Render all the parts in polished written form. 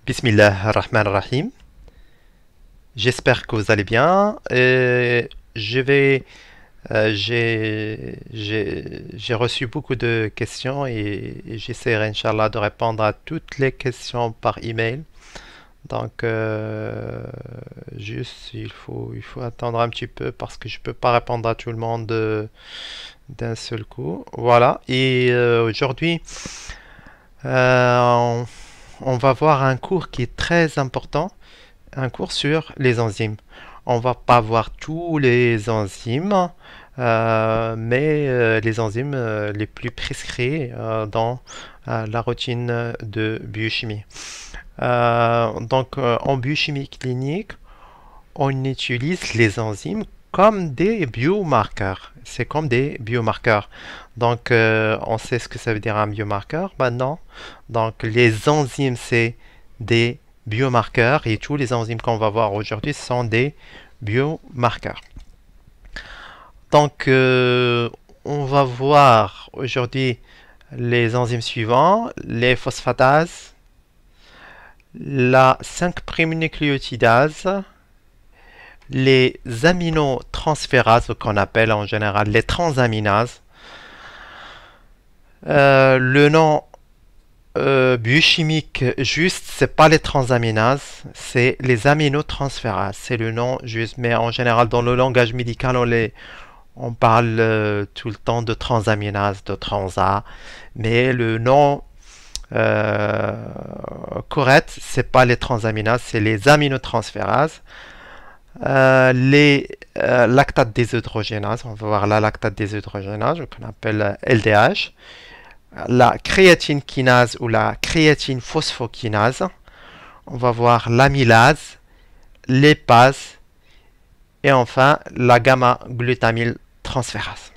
Bismillah ar-Rahman ar-Rahim. J'espère que vous allez bien. Je vais, j'ai reçu beaucoup de questions et j'essaierai, Inch'Allah, de répondre à toutes les questions par email. Donc, juste, il faut attendre un petit peu parce que je peux pas répondre à tout le monde d'un seul coup. Voilà. Et aujourd'hui, on va voir un cours qui est très important, un cours sur les enzymes. On va pas voir tous les enzymes, mais les enzymes les plus prescrits dans la routine de biochimie. En biochimie clinique, on utilise les enzymes comme des biomarqueurs. C'est comme des biomarqueurs. Donc, on sait ce que ça veut dire un biomarqueur maintenant. Donc, les enzymes, c'est des biomarqueurs et tous les enzymes qu'on va voir aujourd'hui sont des biomarqueurs. Donc, on va voir aujourd'hui les enzymes suivants, les phosphatases, la 5'-nucléotidase, les aminotransférases qu'on appelle en général les transaminases. Le nom biochimique juste, c'est pas les transaminases, c'est les aminotransférases. C'est le nom juste, mais en général dans le langage médical, on parle tout le temps de transaminases, de transa, mais le nom correct, c'est pas les transaminases, c'est les aminotransférases. Les lactates déshydrogénases, on va voir la lactate déshydrogénase, qu'on appelle LDH, la créatine kinase ou la créatine phosphokinase, on va voir l'amylase, l'épase et enfin la gamma-glutamyl transférase.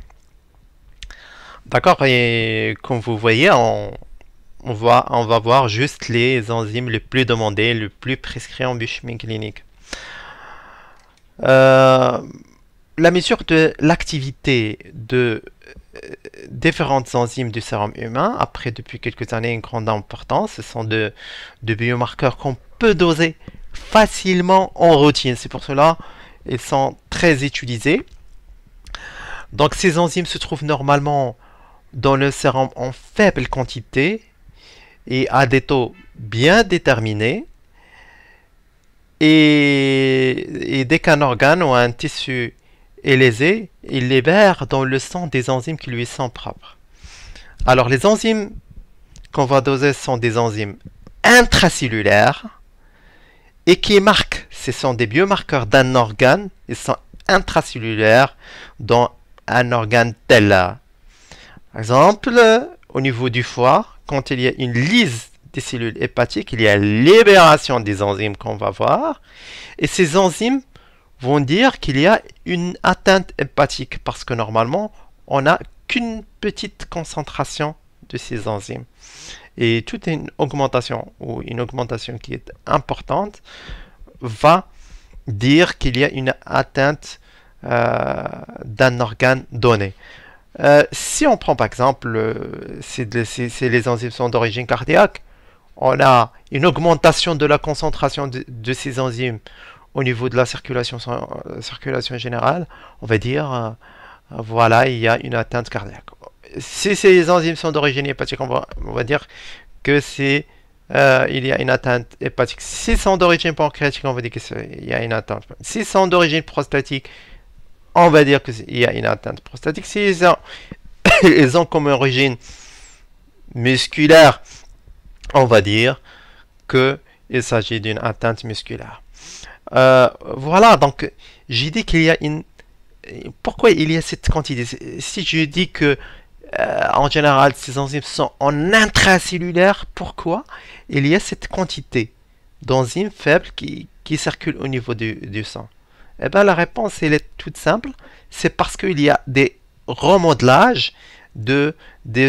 D'accord, et comme vous voyez, on va voir juste les enzymes les plus demandées, les plus prescrits en biochimie clinique. La mesure de l'activité de différentes enzymes du sérum humain a pris depuis quelques années une grande importance. Ce sont de biomarqueurs qu'on peut doser facilement en routine. C'est pour cela qu'ils sont très utilisés. Donc ces enzymes se trouvent normalement dans le sérum en faible quantité et à des taux bien déterminés. Et dès qu'un organe ou un tissu est lésé, il libère dans le sang des enzymes qui lui sont propres. Alors les enzymes qu'on va doser sont des enzymes intracellulaires et qui marquent, ce sont des biomarqueurs d'un organe, ils sont intracellulaires dans un organe tel. Par exemple, au niveau du foie, quand il y a une lyse des cellules hépatiques, il y a libération des enzymes qu'on va voir. Et ces enzymes vont dire qu'il y a une atteinte hépatique parce que normalement, on n'a qu'une petite concentration de ces enzymes. Et toute une augmentation ou une augmentation qui est importante va dire qu'il y a une atteinte d'un organe donné. Si on prend par exemple, si les enzymes sont d'origine cardiaque, on a une augmentation de la concentration de ces enzymes au niveau de la circulation générale, on va dire, voilà, il y a une atteinte cardiaque. Si ces enzymes sont d'origine hépatique, on va dire que il y a une atteinte hépatique. Si sont d'origine pancréatique, on va dire qu'il y a une atteinte. Si sont d'origine prostatique, on va dire qu'il y a une atteinte prostatique. Si ils ont comme origine musculaire, on va dire qu'il s'agit d'une atteinte musculaire. Voilà, donc j'ai dit qu'il y a une... Pourquoi il y a cette quantité? Si je dis que en général ces enzymes sont en intracellulaire, pourquoi il y a cette quantité d'enzymes faibles qui circulent au niveau du sang? Eh bien la réponse elle est toute simple, c'est parce qu'il y a des remodelages de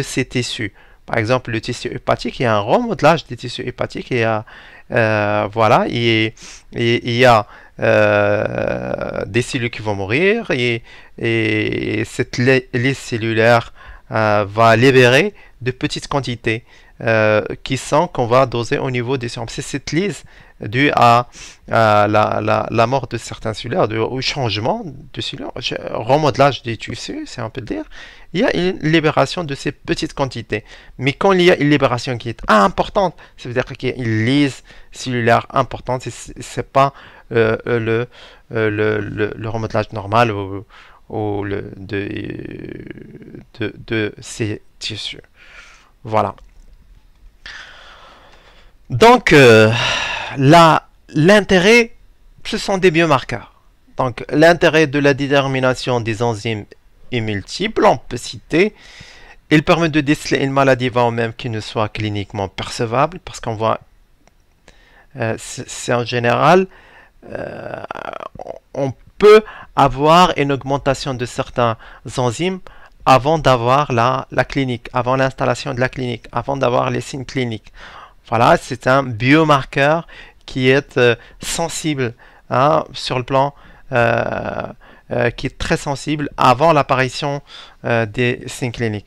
ces tissus. Par exemple, le tissu hépatique, il y a un remodelage des tissus hépatiques. Voilà, il y a des cellules qui vont mourir et cette lisse cellulaire va libérer de petites quantités qu'on va doser au niveau des cellules. C'est cette lise due à la mort de certains cellulaires, au changement de cellules, remodelage des tissus, c'est un peu dire. Il y a une libération de ces petites quantités. Mais quand il y a une libération qui est importante, ça veut dire qu'il y a une lise cellulaire importante, c'est pas le remodelage normal de ces tissus. Voilà. Donc, l'intérêt, ce sont des biomarqueurs. Donc, l'intérêt de la détermination des enzymes est multiple, on peut citer. Il permet de déceler une maladie avant même qu'elle ne soit cliniquement percevable, parce qu'on voit, c'est en général, on peut avoir une augmentation de certains enzymes avant d'avoir la clinique, avant l'installation de la clinique, avant d'avoir les signes cliniques. Voilà, c'est un biomarqueur qui est sensible sur le plan, qui est très sensible avant l'apparition des signes cliniques.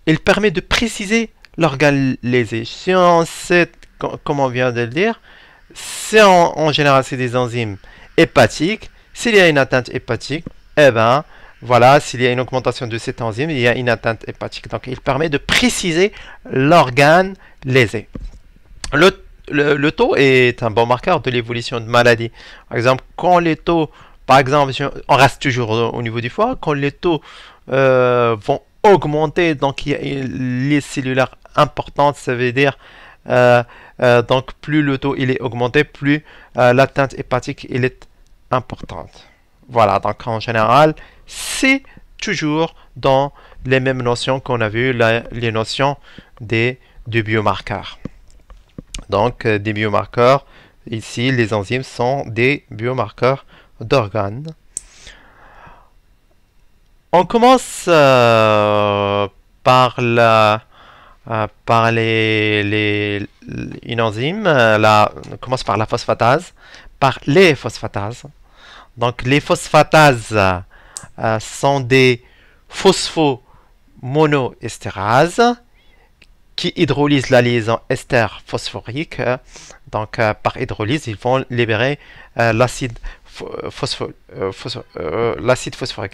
Il permet de préciser l'organe lésé. Si on sait, comme on vient de le dire, c'est en général c'est des enzymes hépatiques. S'il y a une atteinte hépatique, eh ben voilà, s'il y a une augmentation de cette enzyme, il y a une atteinte hépatique. Donc il permet de préciser l'organe lésé. Le taux est un bon marqueur de l'évolution de maladie. Par exemple, quand les taux, par exemple, on reste toujours au niveau du foie, quand les taux vont augmenter, donc il y a les cellulaires importantes, ça veut dire donc plus le taux il est augmenté, plus l'atteinte hépatique il est importante. Voilà, donc en général, c'est toujours dans les mêmes notions qu'on a vu, les notions des biomarqueurs. Donc, des biomarqueurs, ici, les enzymes sont des biomarqueurs d'organes. On commence par une enzyme, on commence par la phosphatase, par les phosphatases. Donc, les phosphatases sont des phosphomonoestérases qui hydrolysent la liaison ester phosphorique. Donc, par hydrolyse, ils vont libérer l'acide phosphorique.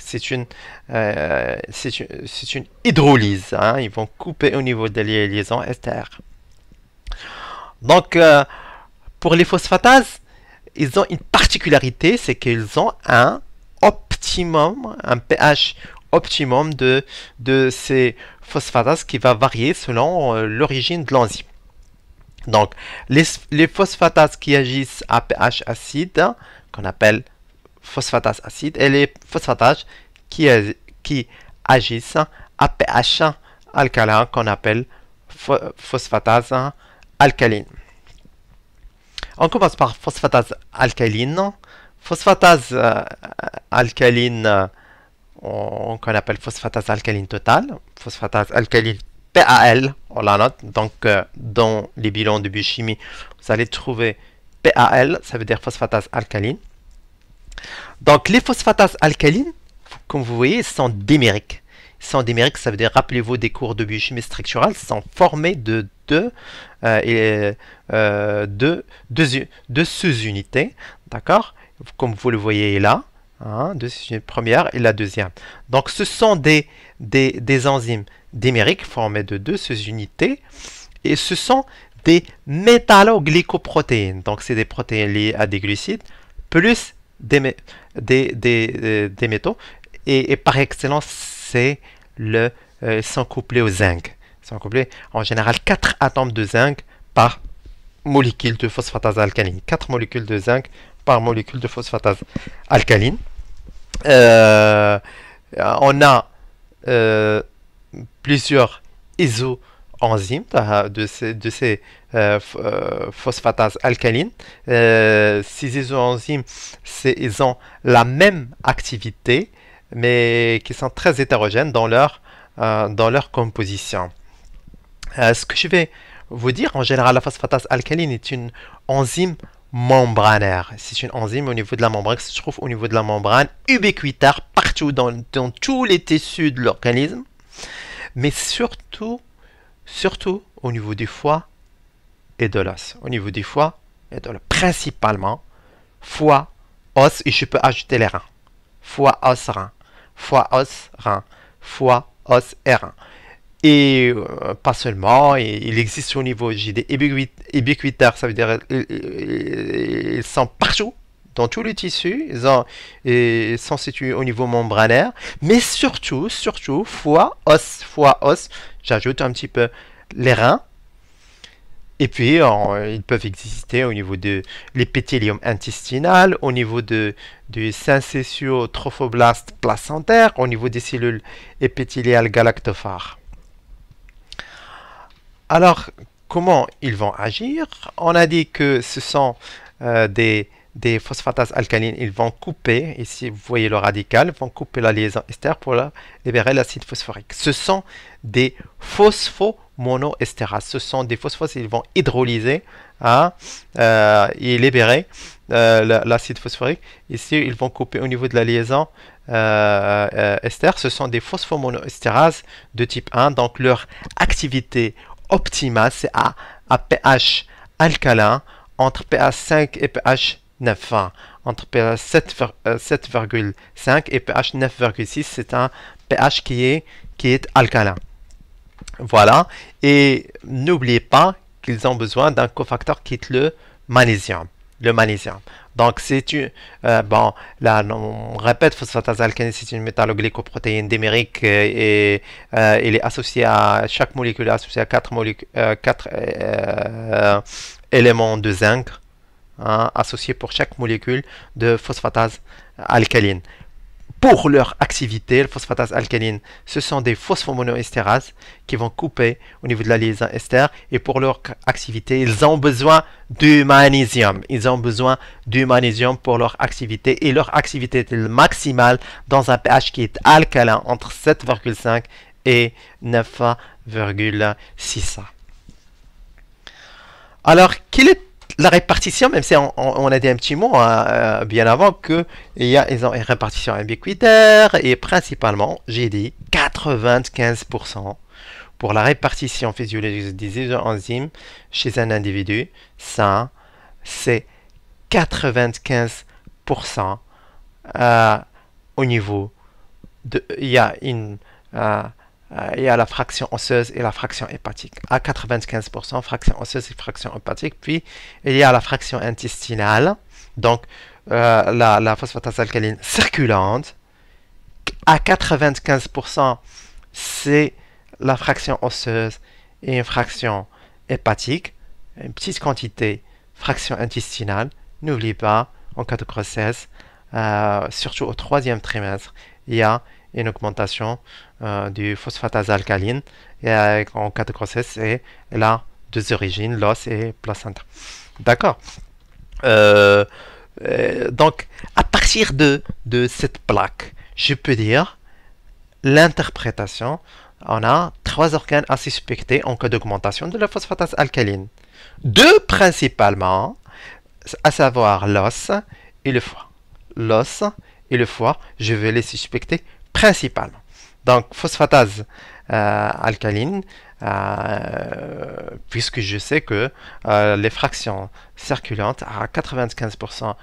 C'est une hydrolyse. Ils vont couper au niveau de la liaison ester. Donc, pour les phosphatases, ils ont une particularité, c'est qu'ils ont un optimum, un pH optimum de ces phosphatases qui va varier selon l'origine de l'enzyme. Donc, les phosphatases qui agissent à pH acide, qu'on appelle phosphatase acide, et les phosphatases qui agissent à pH alcalin, qu'on appelle phosphatase alcaline. On commence par phosphatase alcaline. Phosphatase alcaline, qu'on appelle phosphatase alcaline totale. Phosphatase alcaline PAL, on la note. Donc, dans les bilans de biochimie, vous allez trouver PAL, ça veut dire phosphatase alcaline. Donc, les phosphatases alcalines, comme vous voyez, sont dimériques. Ils sont dimériques, ça veut dire, rappelez-vous des cours de biochimie structurale, sont formés de deux sous-unités, d'accord? Comme vous le voyez là, la première et la deuxième. Donc, ce sont des enzymes dimériques formées de deux sous-unités, et ce sont des métalloglycoprotéines. Donc, c'est des protéines liées à des glucides, plus des métaux, et par excellence, c'est sont couplés au zinc. Ils sont couplés en général 4 atomes de zinc par molécule de phosphatase alcaline. 4 molécules de zinc par molécule de phosphatase alcaline. On a plusieurs isoenzymes de ces phosphatases alcalines. Ces isoenzymes, ils ont la même activité, mais qui sont très hétérogènes dans leur composition. Ce que je vais vous dire, en général, la phosphatase alcaline est une enzyme membranaire. C'est une enzyme au niveau de la membrane, qui se trouve au niveau de la membrane, ubiquitaire partout dans tous les tissus de l'organisme, mais surtout surtout au niveau du foie et de l'os. Au niveau du foie et de l'os, principalement foie, os, et je peux ajouter les reins. Foie, os, rein. Foie, os, rein. Foie, os et rein. Et pas seulement, il existe au niveau, j'ai des ubiquitaires, ça veut dire ils sont partout, dans tous les tissus, ils sont situés au niveau membranaire, mais surtout, foie, os, j'ajoute un petit peu les reins, et puis ils peuvent exister au niveau de l'épithélium intestinal, au niveau du syncytio-trophoblast placentaire, au niveau des cellules épithéliales galactophares. Alors, comment ils vont agir? On a dit que ce sont des phosphatases alcalines. Ils vont couper, ici vous voyez le radical, ils vont couper la liaison ester pour libérer l'acide phosphorique. Ce sont des phosphomonoestérases. Ce sont des phosphores, ils vont hydrolyser et libérer l'acide phosphorique. Ici, ils vont couper au niveau de la liaison ester. Ce sont des phosphomonoestérases de type 1. Donc, leur activité optimale, c'est à pH alcalin entre pH 5 et pH 9. Entre pH 7,5 et pH 9,6, c'est un pH qui est alcalin. Voilà. Et n'oubliez pas qu'ils ont besoin d'un cofacteur qui est le magnésium. Donc, c'est une. Bon, là, on répète, phosphatase alcaline, c'est une métalloglycoprotéine dimérique et il est associé à chaque molécule, associée à 4 éléments de zinc, associés pour chaque molécule de phosphatase alcaline. Pour leur activité, le phosphatase alcaline, ce sont des phosphomonoestérases qui vont couper au niveau de la liaison ester. Et pour leur activité, ils ont besoin du magnésium. Ils ont besoin du magnésium pour leur activité. Et leur activité est maximale dans un pH qui est alcalin entre 7,5 et 9,6. Alors, quelle est la répartition, même si on a dit un petit mot bien avant ils ont une répartition ubiquitaire et principalement, j'ai dit 95% pour la répartition physiologique des isoenzymes chez un individu. Ça, c'est 95% au niveau de. Il y a la fraction osseuse et la fraction hépatique. À 95%, fraction osseuse et fraction hépatique. Puis, il y a la fraction intestinale, donc la phosphatase alcaline circulante. À 95%, c'est la fraction osseuse et une fraction hépatique. Une petite quantité, fraction intestinale. N'oubliez pas, en cas de grossesse, surtout au 3e trimestre, il y a une augmentation du phosphatase alcaline et en cas de grossesse, c'est là deux origines, l'os et placenta. D'accord. Donc, à partir de cette plaque, je peux dire l'interprétation. On a 3 organes à suspecter en cas d'augmentation de la phosphatase alcaline. 2 principalement, à savoir l'os et le foie. L'os et le foie, je vais les suspecter principalement. Donc, phosphatase alcaline, puisque je sais que les fractions circulantes à 95%,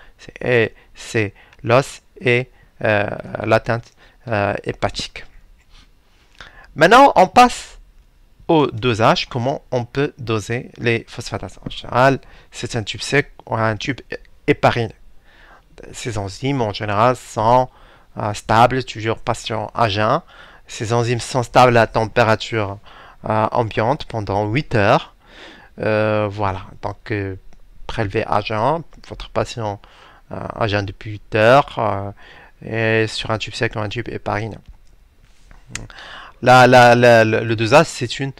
c'est l'os et l'atteinte hépatique. Maintenant, on passe au dosage. Comment on peut doser les phosphatases? En général, c'est un tube sec ou un tube héparineux. Ces enzymes, en général, sont stables, toujours patient à jeun. Ces enzymes sont stables à température ambiante pendant 8 heures. Voilà, donc prélevé à jeun, votre patient à jeun depuis 8 heures et sur un tube sec ou un tube héparineux. Le dosage, c'est une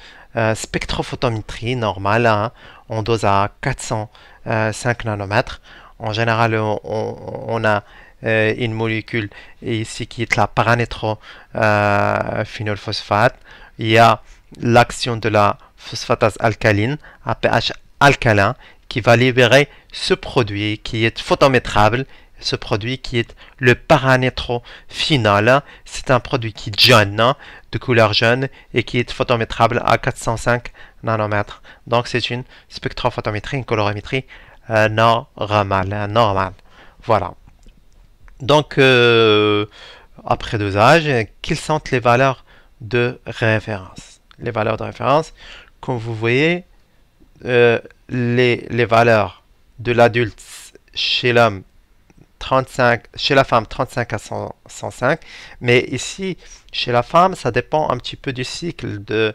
spectrophotométrie normale. Hein. On dose à 405 nanomètres. En général, on a une molécule ici qui est la paranitrophénolphosphate. Il y a l'action de la phosphatase alcaline à pH alcalin qui va libérer ce produit qui est photométrable. ce produit qui est le paranitro final. C'est un produit qui est jaune, de couleur jaune, et qui est photométrable à 405 nanomètres. Donc c'est une spectrophotométrie, une colorimétrie normale. Voilà. Donc, après dosage, quelles sont les valeurs de référence? Les valeurs de référence, comme vous voyez, les valeurs de l'adulte chez l'homme, 35, chez la femme 35 à 105, mais ici, chez la femme, ça dépend un petit peu du cycle. Des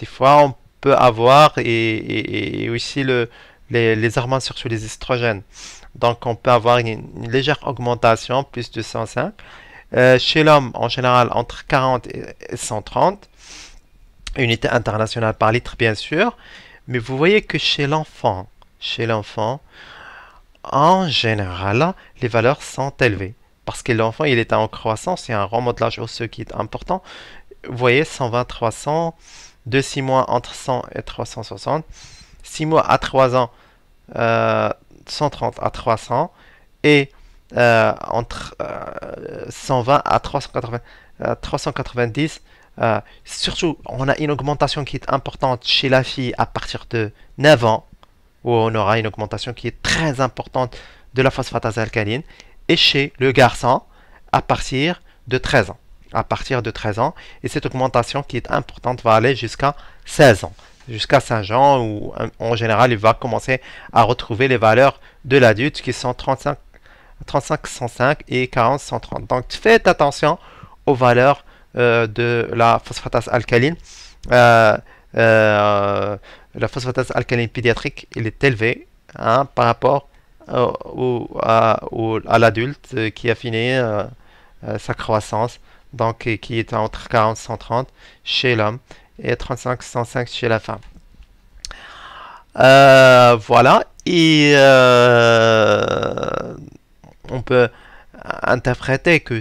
fois, on peut avoir, et aussi les hormones, surtout les estrogènes. Donc, on peut avoir une légère augmentation, plus de 105. Chez l'homme, en général, entre 40 et 130. Unité internationale par litre, bien sûr. Mais vous voyez que chez l'enfant, en général, les valeurs sont élevées. Parce que l'enfant, il est en croissance, il y a un remodelage osseux qui est important. Vous voyez, 120-300, de 6 mois entre 100 et 360. 6 mois à 3 ans, 130 à 300. Et entre 120 à 390. Surtout, on a une augmentation qui est importante chez la fille à partir de 9 ans, où on aura une augmentation qui est très importante de la phosphatase alcaline, et chez le garçon à partir de 13 ans. À partir de 13 ans, et cette augmentation qui est importante va aller jusqu'à 16 ans. Jusqu'à 5 ans, où en général, il va commencer à retrouver les valeurs de l'adulte qui sont 35, 105 et 40, 130. Donc, faites attention aux valeurs de la phosphatase alcaline. La phosphatase alcaline pédiatrique, elle est élevée par rapport à l'adulte qui a fini sa croissance, donc qui est entre 40 et 130 chez l'homme et 35 105 chez la femme. Voilà, et on peut interpréter que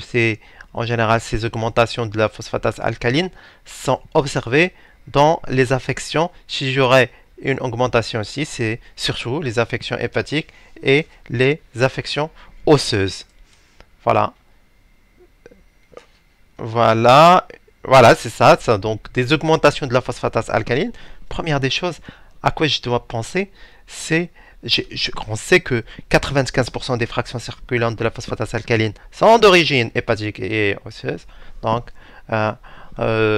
en général, ces augmentations de la phosphatase alcaline sont observées dans les affections. Si j'aurais une augmentation ici, c'est surtout les affections hépatiques et les affections osseuses. Voilà. Voilà, c'est ça. Donc, des augmentations de la phosphatase alcaline. Première des choses à quoi je dois penser, c'est on sait que 95% des fractions circulantes de la phosphatase alcaline sont d'origine hépatique et osseuse. Donc,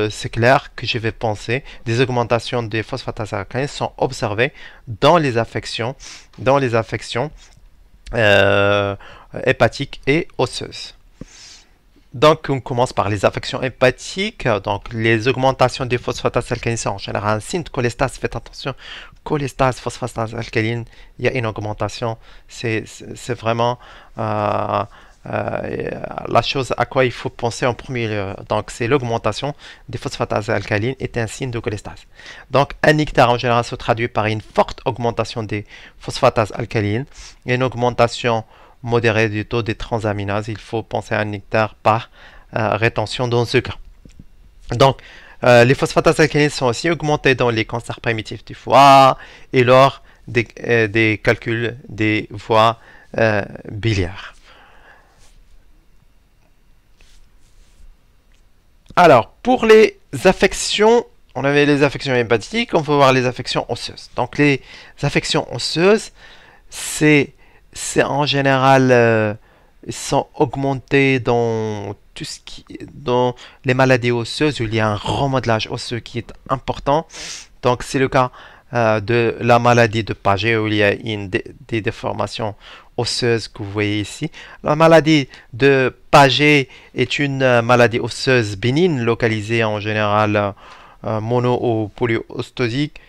c'est clair que je vais penser des augmentations des phosphatases alcalines sont observées dans les affections, hépatiques et osseuses. Donc, on commence par les affections hépatiques. Donc, les augmentations des phosphatases alcalines sont en général un signe de cholestase. Faites attention, cholestase, phosphatase alcaline, il y a une augmentation. C'est vraiment la chose à quoi il faut penser en premier lieu. Donc, c'est l'augmentation des phosphatases alcalines est un signe de cholestase. Donc, un ictare en général se traduit par une forte augmentation des phosphatases alcalines et une augmentation modéré du taux des transaminases. Il faut penser à un ictare par rétention dans ce cas. Donc, les phosphatases alcalines sont aussi augmentées dans les cancers primitifs du foie et lors des calculs des voies biliaires. Alors, pour les affections, on avait les affections hépatiques, on peut voir les affections osseuses. Donc, les affections osseuses, c'est en général sont augmentés dans tout ce dans les maladies osseuses où il y a un remodelage osseux qui est important. Donc c'est le cas de la maladie de Paget où il y a des déformations osseuses que vous voyez ici. La maladie de Paget est une maladie osseuse bénigne localisée en général mono ou polyostosique.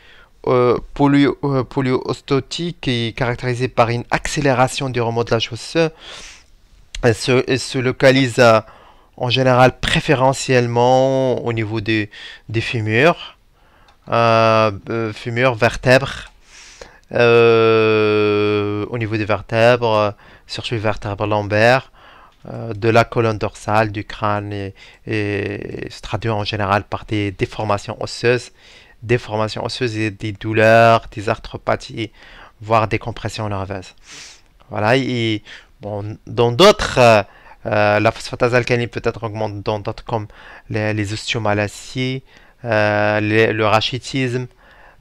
Polyostotique qui est caractérisée par une accélération du remodelage osseux. Elle se localise en général préférentiellement au niveau des fémurs, vertèbres, au niveau des vertèbres, surtout les vertèbres lombaires, de la colonne dorsale, du crâne et se traduit en général par des déformations osseuses et des douleurs, des arthropathies, voire des compressions nerveuses. Voilà, bon, dans d'autres, la phosphatase alcaline peut être augmentée dans d'autres comme les osteomalacies, le rachitisme,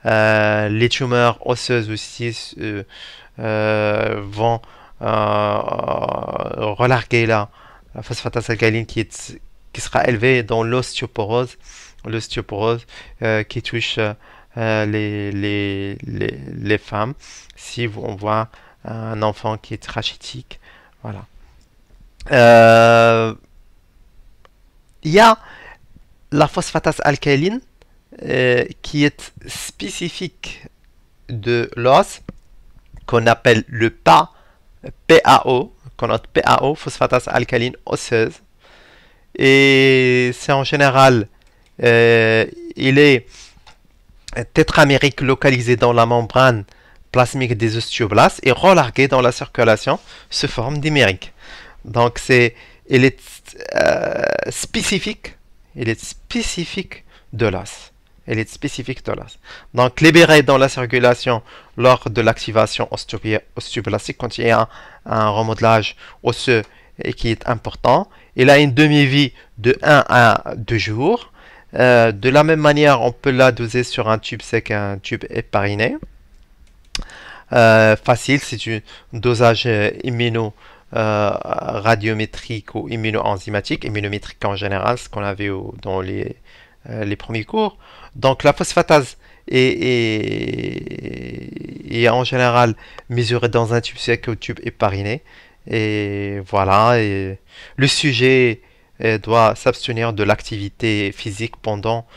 les tumeurs osseuses aussi vont relarguer la phosphatase alcaline qui sera élevée dans l'ostéoporose qui touche les femmes. Si on voit un enfant qui est rachitique, voilà. Euh, Il y a la phosphatase alcaline qui est spécifique de l'os, qu'on appelle le PAO, qu'on note PAO, phosphatase alcaline osseuse. Et c'est en général, il est tétramérique localisé dans la membrane plasmique des osteoblastes et relargué dans la circulation sous forme dimérique. Donc il est spécifique, il est spécifique de l'os. Elle est spécifique de l'os. Donc, libéré dans la circulation lors de l'activation osteoblastique, quand il y a un remodelage osseux et qui est important, il a une demi-vie de 1 à 2 jours. De la même manière, on peut la doser sur un tube sec et un tube hépariné. Facile, c'est un dosage radiométrique ou immunoenzymatique, immunométrique en général, ce qu'on avait dans les premiers cours. Donc la phosphatase est en général mesurée dans un tube sec ou tube hépariné. Et voilà, et le sujet doit s'abstenir de l'activité physique pendant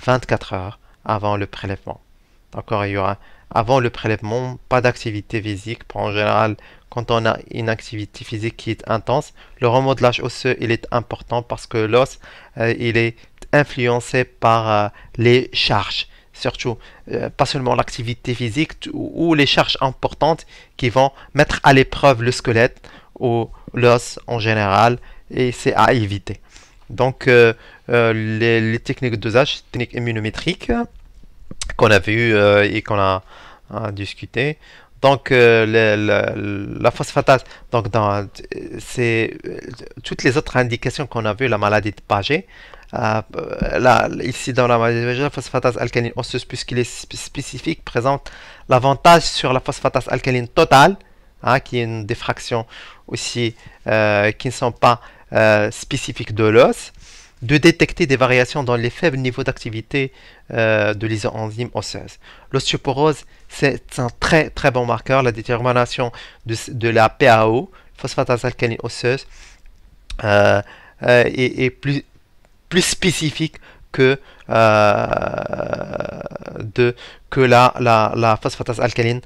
24 heures avant le prélèvement. D'accord, il y aura avant le prélèvement pas d'activité physique. En général, quand on a une activité physique qui est intense, le remodelage osseux il est important parce que l'os il est influencé par les charges, surtout pas seulement l'activité physique ou les charges importantes qui vont mettre à l'épreuve le squelette ou l'os en général, et c'est à éviter. Donc les techniques de dosage, techniques immunométriques qu'on a vu et qu'on a discuté. Donc la phosphatase, donc c'est toutes les autres indications qu'on a vu, la maladie de Paget. Là, ici dans la maladie de Paget, la phosphatase alcaline osseuse, puisqu'il est spécifique, présente l'avantage sur la phosphatase alcaline totale, qui est une diffraction aussi qui ne sont pas spécifiques de l'os, de détecter des variations dans les faibles niveaux d'activité de l'isoenzyme osseuse. L'ostéoporose, c'est un très très bon marqueur. La détermination de la PAO, phosphatase alcaline osseuse, est plus spécifique que la phosphatase alcaline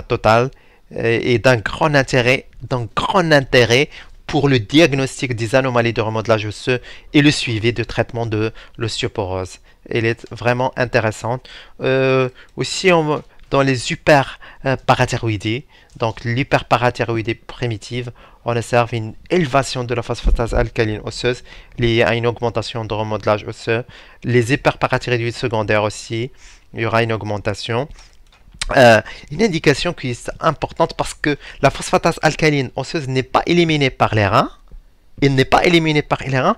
totale, et d'un grand intérêt pour le diagnostic des anomalies de remodelage osseux et le suivi de traitement de l'ostéoporose. Elle est vraiment intéressante. Aussi, dans les hyperparathyroïdies, donc l'hyperparathyroïdie primitive, on observe une élévation de la phosphatase alcaline osseuse liée à une augmentation de remodelage osseux. Les hyperparathyroïdies secondaires aussi, il y aura une augmentation. Une indication qui est importante parce que la phosphatase alcaline osseuse n'est pas éliminée par les reins. Il n'est pas éliminé par les reins.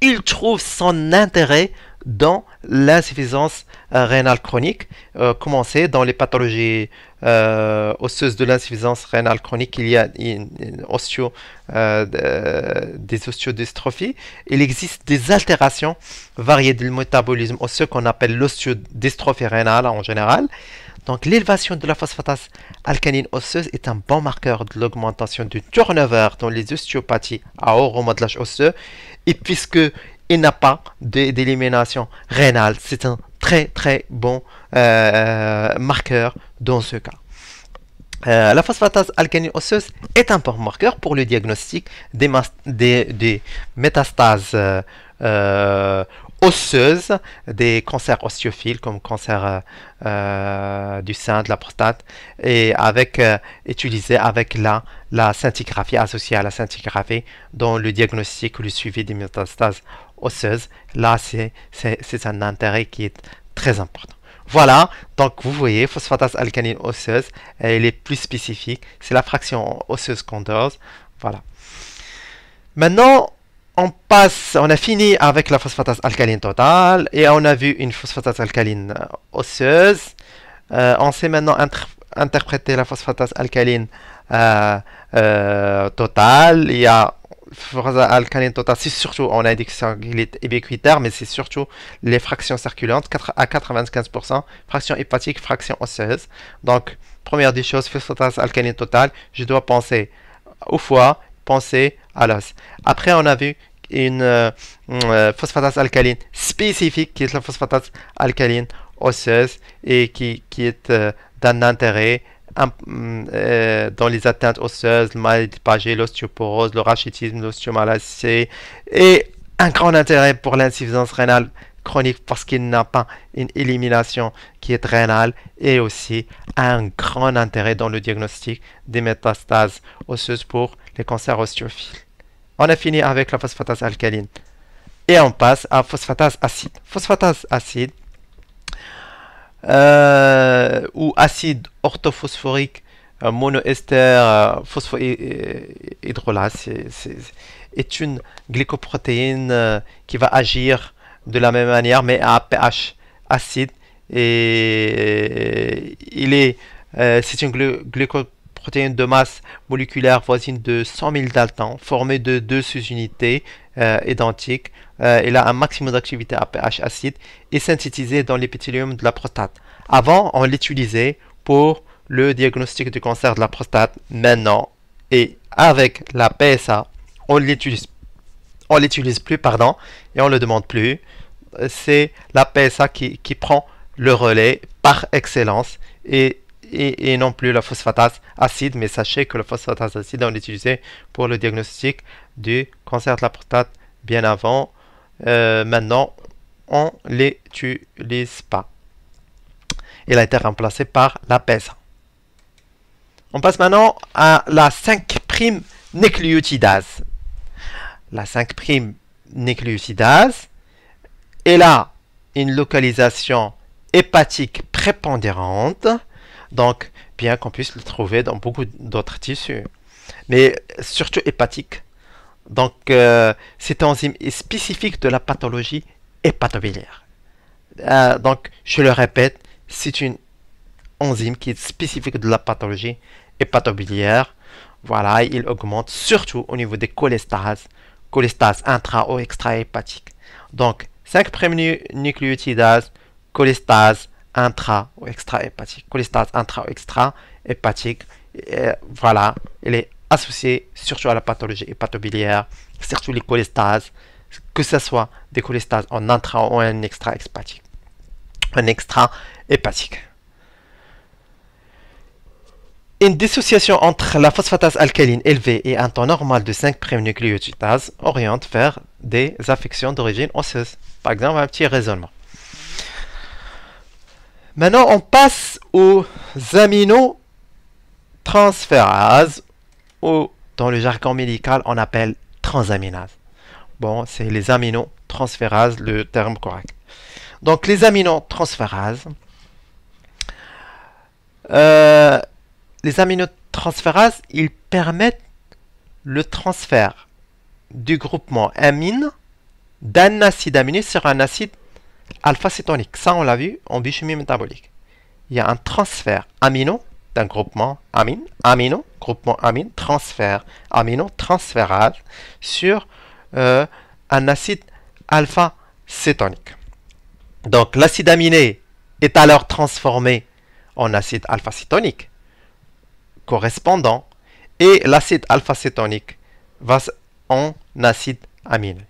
Il trouve son intérêt dans l'insuffisance rénale chronique. Comme on sait, dans les pathologies osseuses de l'insuffisance rénale chronique, il y a des osteodystrophies. Il existe des altérations variées du métabolisme osseux qu'on appelle l'osteodystrophie rénale en général. Donc l'élévation de la phosphatase alcaline osseuse est un bon marqueur de l'augmentation du turnover dans les ostéopathies à haut remodelage osseux. Et puisque il n'a pas d'élimination rénale, c'est un très très bon marqueur dans ce cas. La phosphatase alcaline osseuse est un bon marqueur pour le diagnostic des métastases osseuses, des cancers osteophiles comme cancer du sein, de la prostate, et utilisé avec la scintigraphie, associée à la scintigraphie dans le diagnostic ou le suivi des métastases osseuses. Là, c'est un intérêt qui est très important. Voilà, donc vous voyez, phosphatase alcaline osseuse, elle est plus spécifique, c'est la fraction osseuse qu'on dose. Voilà. Maintenant, on a fini avec la phosphatase alcaline totale et on a vu une phosphatase alcaline osseuse. On sait maintenant interpréter la phosphatase alcaline totale. Il y a phosphatase alcaline totale, c'est surtout, on a dit qu'il est ubiquitaire, mais c'est surtout les fractions circulantes, à 95%, fraction hépatique, fraction osseuse. Donc, première des choses, phosphatase alcaline totale, je dois penser au foie, penser à l'os. Après, on a vu une phosphatase alcaline spécifique qui est la phosphatase alcaline osseuse et qui est d'un intérêt dans les atteintes osseuses, le maladie de Paget, l'ostéoporose, le rachitisme, l'ostéomalacie et un grand intérêt pour l'insuffisance rénale chronique parce qu'il n'a pas une élimination qui est rénale et aussi un grand intérêt dans le diagnostic des métastases osseuses pour les cancers osteophiles. On a fini avec la phosphatase alcaline et on passe à phosphatase acide. Phosphatase acide ou acide orthophosphorique monoester phosphohydrolase est une glycoprotéine qui va agir de la même manière mais à pH acide et c'est une glycoprotéine de masse moléculaire voisine de 100 000 daltons formée de deux sous-unités identiques. Il a un maximum d'activité à pH acide et synthétisé dans l'épithélium de la prostate. Avant, on l'utilisait pour le diagnostic du cancer de la prostate. Maintenant, et avec la PSA, on l'utilise plus, pardon, et on ne le demande plus. C'est la PSA qui prend le relais par excellence et non plus la phosphatase acide. Mais sachez que la phosphatase acide, on l'utilisait pour le diagnostic du cancer de la prostate bien avant. Maintenant, on ne l'utilise pas. Il a été remplacé par la PSA. On passe maintenant à la 5' nucléotidase. La 5' nucléotidase, elle a une localisation hépatique prépondérante, donc bien qu'on puisse le trouver dans beaucoup d'autres tissus, mais surtout hépatique. Donc, cette enzyme est spécifique de la pathologie hépatobiliaire. Donc, je le répète, c'est une enzyme qui est spécifique de la pathologie hépatobiliaire. Voilà, il augmente surtout au niveau des cholestases intra- ou extra-hépatique. Donc, 5' nucléotidase, cholestase intra- ou extra-hépatique. Cholestase intra- ou extra-hépatique, voilà, elle est associée surtout à la pathologie hépatobiliaire, surtout les cholestases, que ce soit des cholestases en intra- ou en extra-hépatique. Une dissociation entre la phosphatase alcaline élevée et un taux normal de 5' nucléotidase oriente vers des affections d'origine osseuse. Par exemple, un petit raisonnement. Maintenant, on passe aux aminotransférases, ou dans le jargon médical, on appelle transaminases. Bon, c'est les aminotransférases, le terme correct. Donc, les aminotransférases, ils permettent le transfert du groupement amine d'un acide aminé sur un acide alpha-cétonique. Ça, on l'a vu en biochimie métabolique. Il y a un transfert amino d'un groupement groupement amine, transfert amino, transférase sur un acide alpha-cétonique. Donc, l'acide aminé est alors transformé en acide alpha-cétonique correspondant et l'acide alpha-cétonique va en acide aminé.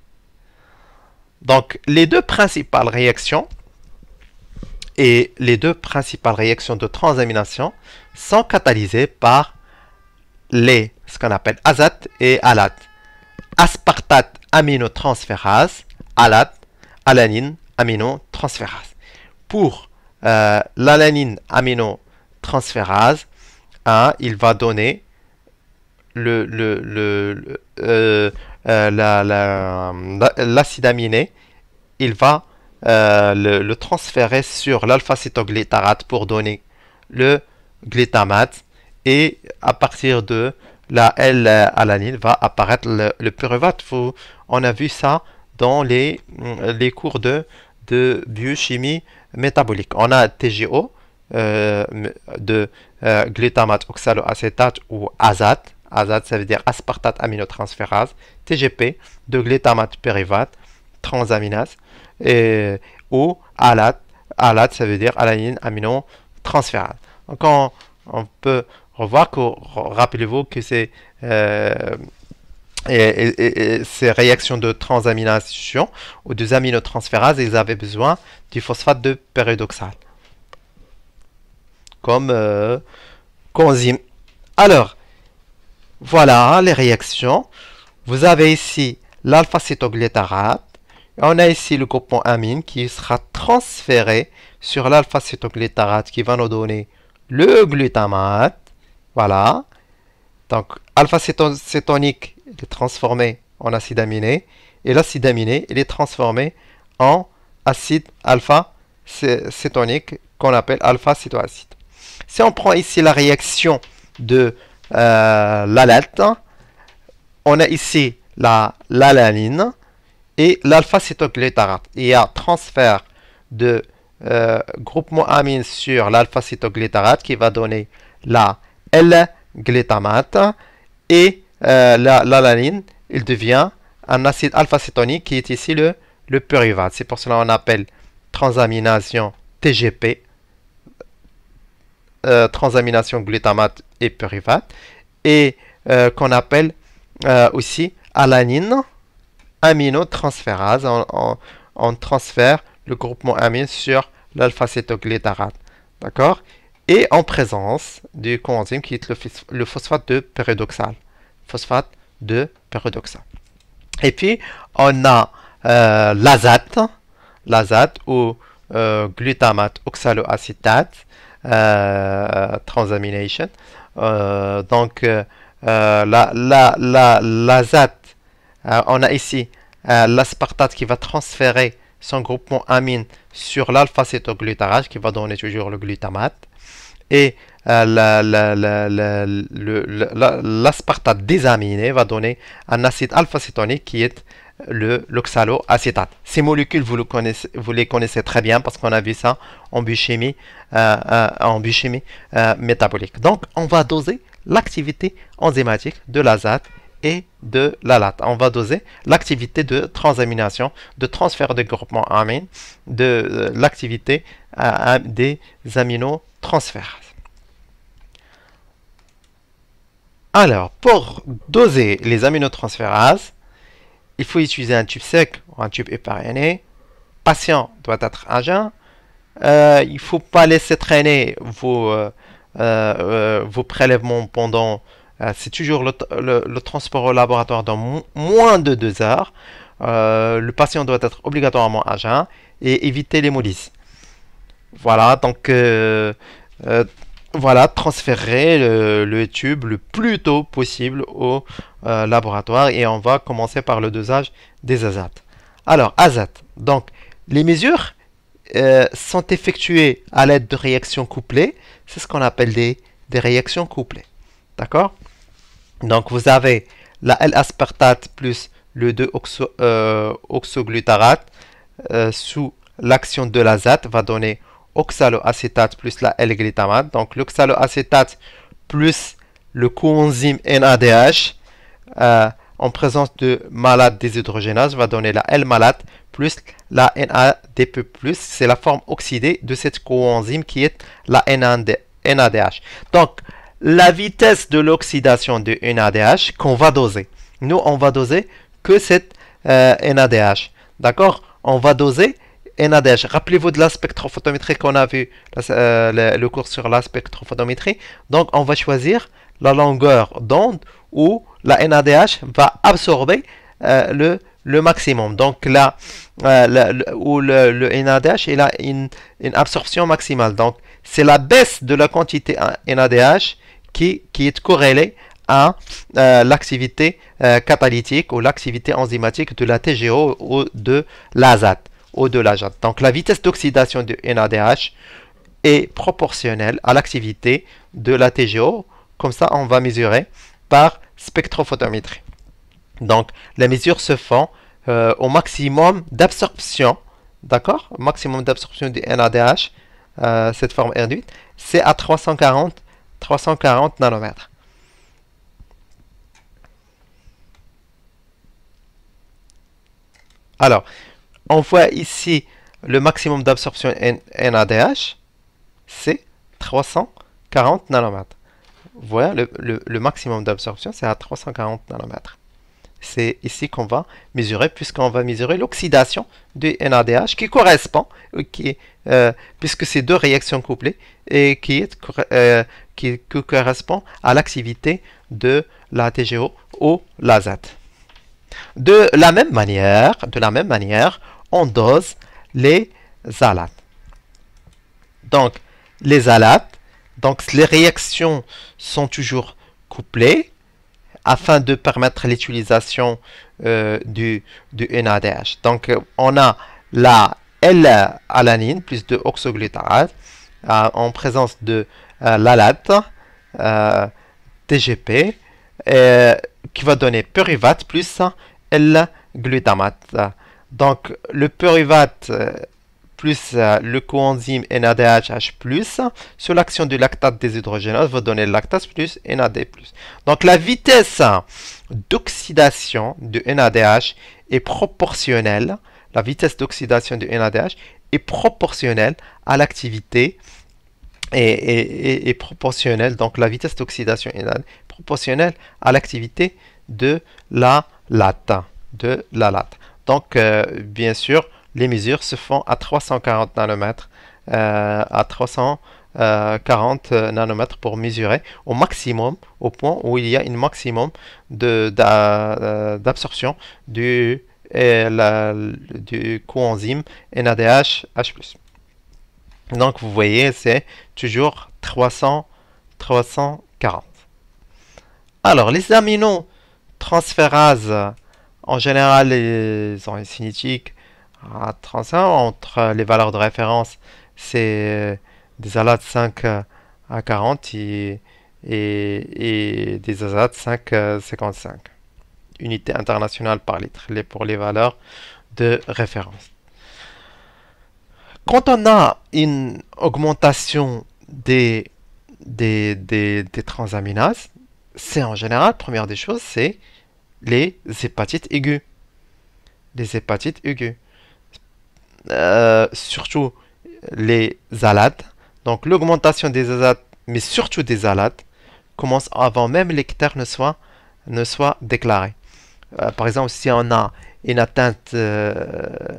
Donc, les deux principales réactions de transamination sont catalysées par ce qu'on appelle azate et alate. Aspartate aminotransférase, alate, alanine aminotransférase. Pour l'alanine aminotransférase, il va donner l'acide aminé, il va le transférer sur l'alpha-cétoglytarate pour donner le glutamate. Et à partir de la L-alanine va apparaître le pyruvate. On a vu ça dans les cours de biochimie métabolique. On a TGO de glutamate oxaloacétate ou AZAT. AZAT, ça veut dire aspartate aminotransférase. TGP de glutamate pyruvate transaminase. Ou ALAT. ALAT, ça veut dire alanine aminotransférase. Donc on peut revoir que, rappelez-vous que ces réactions de transamination ou des aminotransférases, ils avaient besoin du phosphate de pyridoxal comme coenzyme. Alors, voilà les réactions. Vous avez ici l'alpha-cétoglytarate. On a ici le groupement amine qui sera transféré sur l'alpha-cétoglytarate qui va nous donner le glutamate. Voilà. Donc, alpha-cétonique est transformé en acide aminé. Et l'acide aminé, il est transformé en acide alpha-cétonique qu'on appelle alpha-cétoacide. Si on prend ici la réaction de l'alate, on a ici l'alanine et l'alpha-cétoglytarate. Il y a transfert de groupement amine sur l'alpha-cétoglytarate qui va donner la L-glutamate et l'alanine, il devient un acide alpha-cétonique qui est ici le pyruvate. C'est pour cela qu'on appelle transamination TGP, transamination glutamate et pyruvate, et qu'on appelle aussi alanine aminotransférase. On transfère le groupement amine sur l'alpha-cétoglytarate. D'accord? Et en présence du coenzyme qui est le phosphate de pyridoxal. Phosphate de pyridoxal. Et puis, on a l'azate ou glutamate oxaloacétate, transamination. Donc, l'azate, on a ici l'aspartate qui va transférer son groupement amine sur l'alpha-cétoglytarate qui va donner toujours le glutamate. Et l'aspartate désaminé va donner un acide alpha-cétonique qui est l'oxaloacétate. Ces molécules, vous les connaissez très bien parce qu'on a vu ça en biochimie, métabolique. Donc, on va doser l'activité enzymatique de l'azate et de l'alate. On va doser l'activité de transamination, de transfert de groupement amine, de l'activité des aminotransférases. Alors, pour doser les aminotransférases, il faut utiliser un tube sec ou un tube épargné. Patient doit être à jeun. Il ne faut pas laisser traîner vos prélèvements pendant... c'est toujours le transport au laboratoire dans moins de 2 heures. Le patient doit être obligatoirement à jeun et éviter l'hémolyse. Voilà, donc voilà, transférer le tube le plus tôt possible au laboratoire et on va commencer par le dosage des azates. Alors, azates, donc les mesures sont effectuées à l'aide de réactions couplées. C'est ce qu'on appelle des réactions couplées. D'accord? Donc, vous avez la L-aspartate plus le 2-oxoglutarate sous l'action de l'azate va donner oxaloacétate plus la L-glutamate. Donc, l'oxaloacétate plus le coenzyme NADH en présence de malate déshydrogénase va donner la L-malate plus la NADP+. C'est la forme oxydée de cette coenzyme qui est la NADH. Donc, la vitesse de l'oxydation de NADH qu'on va doser. Nous, on va doser que cette NADH. D'accord? On va doser NADH. Rappelez-vous de la spectrophotométrie qu'on a vu, le cours sur la spectrophotométrie. Donc, on va choisir la longueur d'onde où la NADH va absorber le maximum. Donc, là, où le NADH il a une absorption maximale. Donc, c'est la baisse de la quantité NADH qui est corrélée à l'activité catalytique ou l'activité enzymatique de la TGO ou de l'azate. ou de l'AZAT. Donc la vitesse d'oxydation du NADH est proportionnelle à l'activité de la TGO. Comme ça, on va mesurer par spectrophotométrie. Donc les mesures se font au maximum d'absorption, d'accord? Au maximum d'absorption du NADH, cette forme réduite, c'est à 340 nanomètres. Alors, on voit ici le maximum d'absorption NADH, c'est 340 nanomètres. Voilà, le maximum d'absorption, c'est à 340 nanomètres. C'est ici qu'on va mesurer, puisqu'on va mesurer l'oxydation du NADH qui correspond, puisque c'est deux réactions couplées, et qui correspond à l'activité de la TGO ou l'AZAT. De la même manière, on dose les alates. Donc, les alates, donc les réactions sont toujours couplées afin de permettre l'utilisation du NADH. Donc, on a la L-alanine plus de oxoglutarate en présence de l'alate TGP qui va donner pyruvate plus L-glutamate. Donc, le pyruvate plus le coenzyme NADH+, sur l'action du lactate déshydrogénase va donner le lactase plus NAD+. Donc, la vitesse d'oxydation du NADH est proportionnelle. La vitesse d'oxydation du NADH est proportionnelle à l'activité et proportionnelle. Donc, la vitesse d'oxydation est proportionnelle à l'activité de la late. Donc, bien sûr, les mesures se font à 340 nanomètres, à 340 nanomètres pour mesurer au maximum, au point où il y a un maximum d'absorption du coenzyme NADH+. Donc, vous voyez, c'est toujours 340. Alors, les aminotransférases, en général, ils sont cinétiques à 35. Entre les valeurs de référence, c'est des alates 5 à 40 et des azates 5,55 unités internationales par litre pour les valeurs de référence. Quand on a une augmentation des transaminases, c'est en général, première des choses, c'est les hépatites aiguës. Les hépatites aiguës. Surtout les alates. Donc l'augmentation des alates, mais surtout des alates, commence avant même que l'hectare ne soit déclaré. Par exemple, si on a une atteinte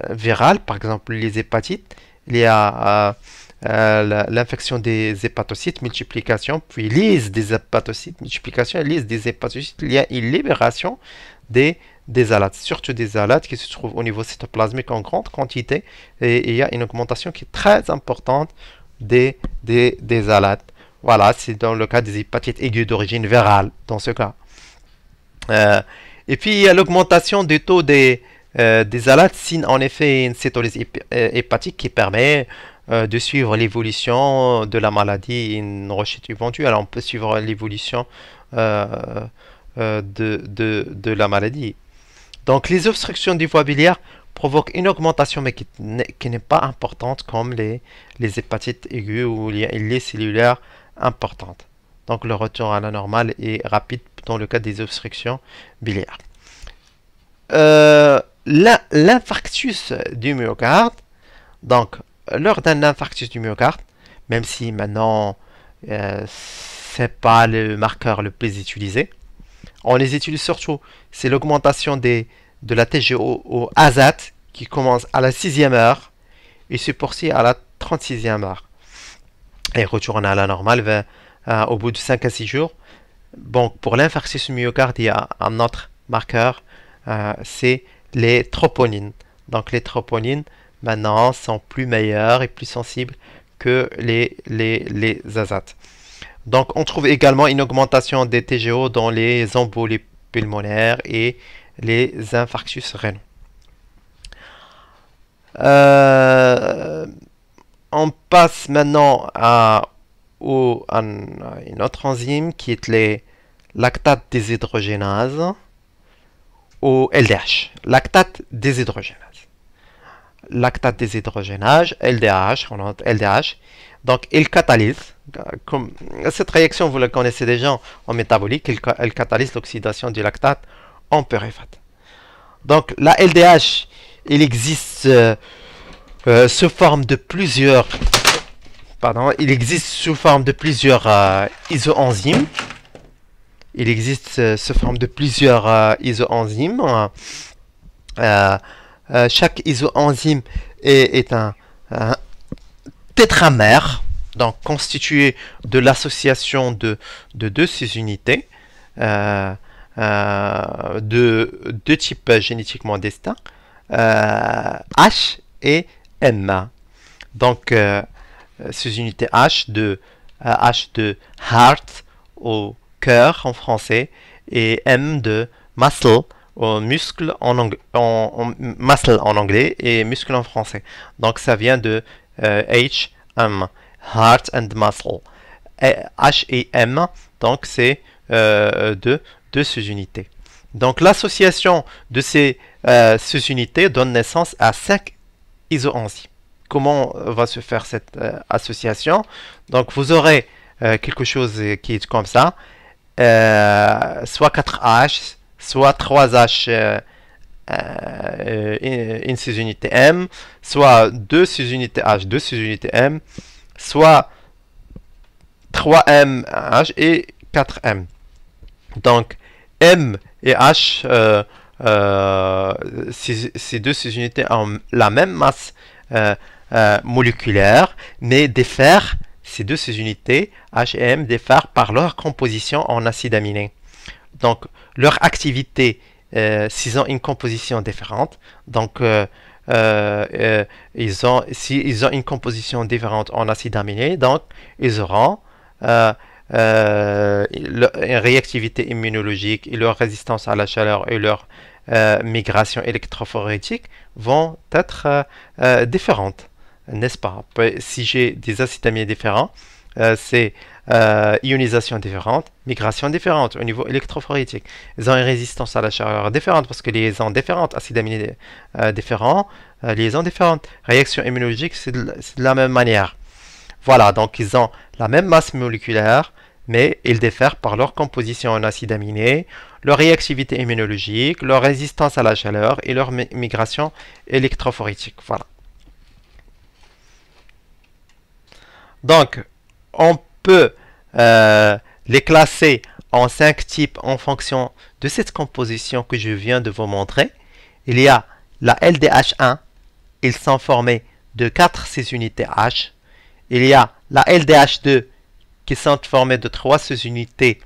virale, par exemple les hépatites, il y a l'infection des hépatocytes, multiplication, puis lyse des hépatocytes, multiplication, lyse des hépatocytes, il y a une libération des alates, surtout des alates qui se trouvent au niveau cytoplasmique en grande quantité, et il y a une augmentation qui est très importante des alates. Voilà, c'est dans le cas des hépatites aiguës d'origine virale, dans ce cas. Et puis, il y a l'augmentation du taux des alates, signe en effet une cétolyse hépatique qui permet de suivre l'évolution de la maladie, une rechute éventuelle. On peut suivre l'évolution de la maladie. Donc, les obstructions du voie biliaire provoquent une augmentation, mais qui n'est pas importante comme les hépatites aiguës où il y a une lait cellulaire importante. Donc, le retour à la normale est rapide dans le cas des obstructions biliaires. L'infarctus du myocarde, donc, lors d'un infarctus du myocarde, même si maintenant, c'est pas le marqueur le plus utilisé, on les utilise surtout, c'est l'augmentation de la TGO au AZAT qui commence à la 6e heure et se poursuit à la 36e heure. Et retourne à la normale au bout de 5 à 6 jours. Bon, pour l'infarctus du myocarde, il y a un autre marqueur, c'est les troponines. Donc les troponines, maintenant, sont plus meilleures et plus sensibles que les azates. Donc, on trouve également une augmentation des TGO dans les embolies pulmonaires et les infarctus rénaux. Euh, on passe maintenant à une autre enzyme qui est les lactate déshydrogénase ou LDH. Lactate déshydrogénase. Lactate déshydrogénase, LDH, on a LDH. Donc, il catalyse. Comme, cette réaction, vous la connaissez déjà en métabolique, elle catalyse l'oxydation du lactate en pyruvate. Donc, la LDH, il existe sous forme de plusieurs isoenzymes. Il existe sous forme de plusieurs isoenzymes. Chaque isoenzyme est un tétramère, donc constitué de l'association de deux sous-unités de deux types génétiquement distincts, H et M. Donc, sous-unité H de heart au cœur en français et M de muscle au muscle muscle en anglais et muscle en français. Donc ça vient de H, M, heart and muscle. H et M, donc c'est deux sous-unités. Donc l'association de ces sous-unités donne naissance à 5 isoenzymes. Comment va se faire cette association? Donc vous aurez quelque chose qui est comme ça, soit 4H, soit 3H, une sous-unité M, soit 2 sous-unités H, 2 sous-unités M, soit 3MH et 4M. Donc M et H, ces deux sous-unités ont la même masse moléculaire, mais diffèrent, ces deux sous-unités H et M diffèrent par leur composition en acides aminés. Donc leur activité, s'ils ont une composition différente, donc s'ils ont une composition différente en acides aminés, donc ils auront une réactivité immunologique et leur résistance à la chaleur et leur migration électrophorétique vont être différentes, n'est-ce pas? Si j'ai des acides aminés différents, c'est ionisation différente, migration différente au niveau électrophorétique. Ils ont une résistance à la chaleur différente parce que liaisons différentes, acides aminés différents, liaisons différentes. Réaction immunologique, c'est de la même manière. Voilà, donc ils ont la même masse moléculaire, mais ils diffèrent par leur composition en acides aminés, leur réactivité immunologique, leur résistance à la chaleur et leur migration électrophorétique. Voilà. Donc, on peut les classer en 5 types en fonction de cette composition que je viens de vous montrer. Il y a la LDH1, ils sont formés de 4 sous-unités H. Il y a la LDH2 qui sont formées de 3 sous-unités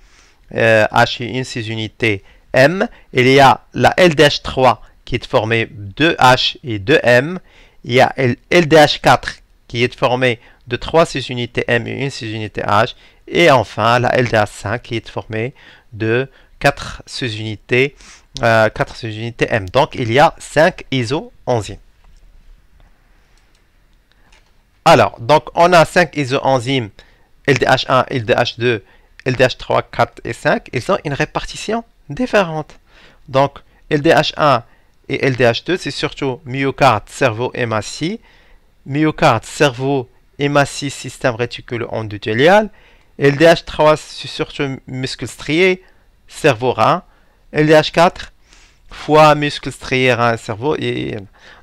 H et une sous-unité M. Il y a la LDH3 qui est formée de H et de M. Il y a LDH4 qui est formée de 3 sous-unités M et une sous-unité H. Et enfin, la LDH5 qui est formée de 4 sous-unités M. Donc, il y a 5 isoenzymes. Alors, donc, on a 5 isoenzymes LDH1, LDH2, LDH3, 4 et 5. Ils ont une répartition différente. Donc, LDH1 et LDH2, c'est surtout myocarde, cerveau, hématie. Myocarde, cerveau, hématie, système réticulo-endothélial. LDH3, c'est surtout muscle strié, cerveau, rein. LDH4, foie, muscle strié, rein, cerveau.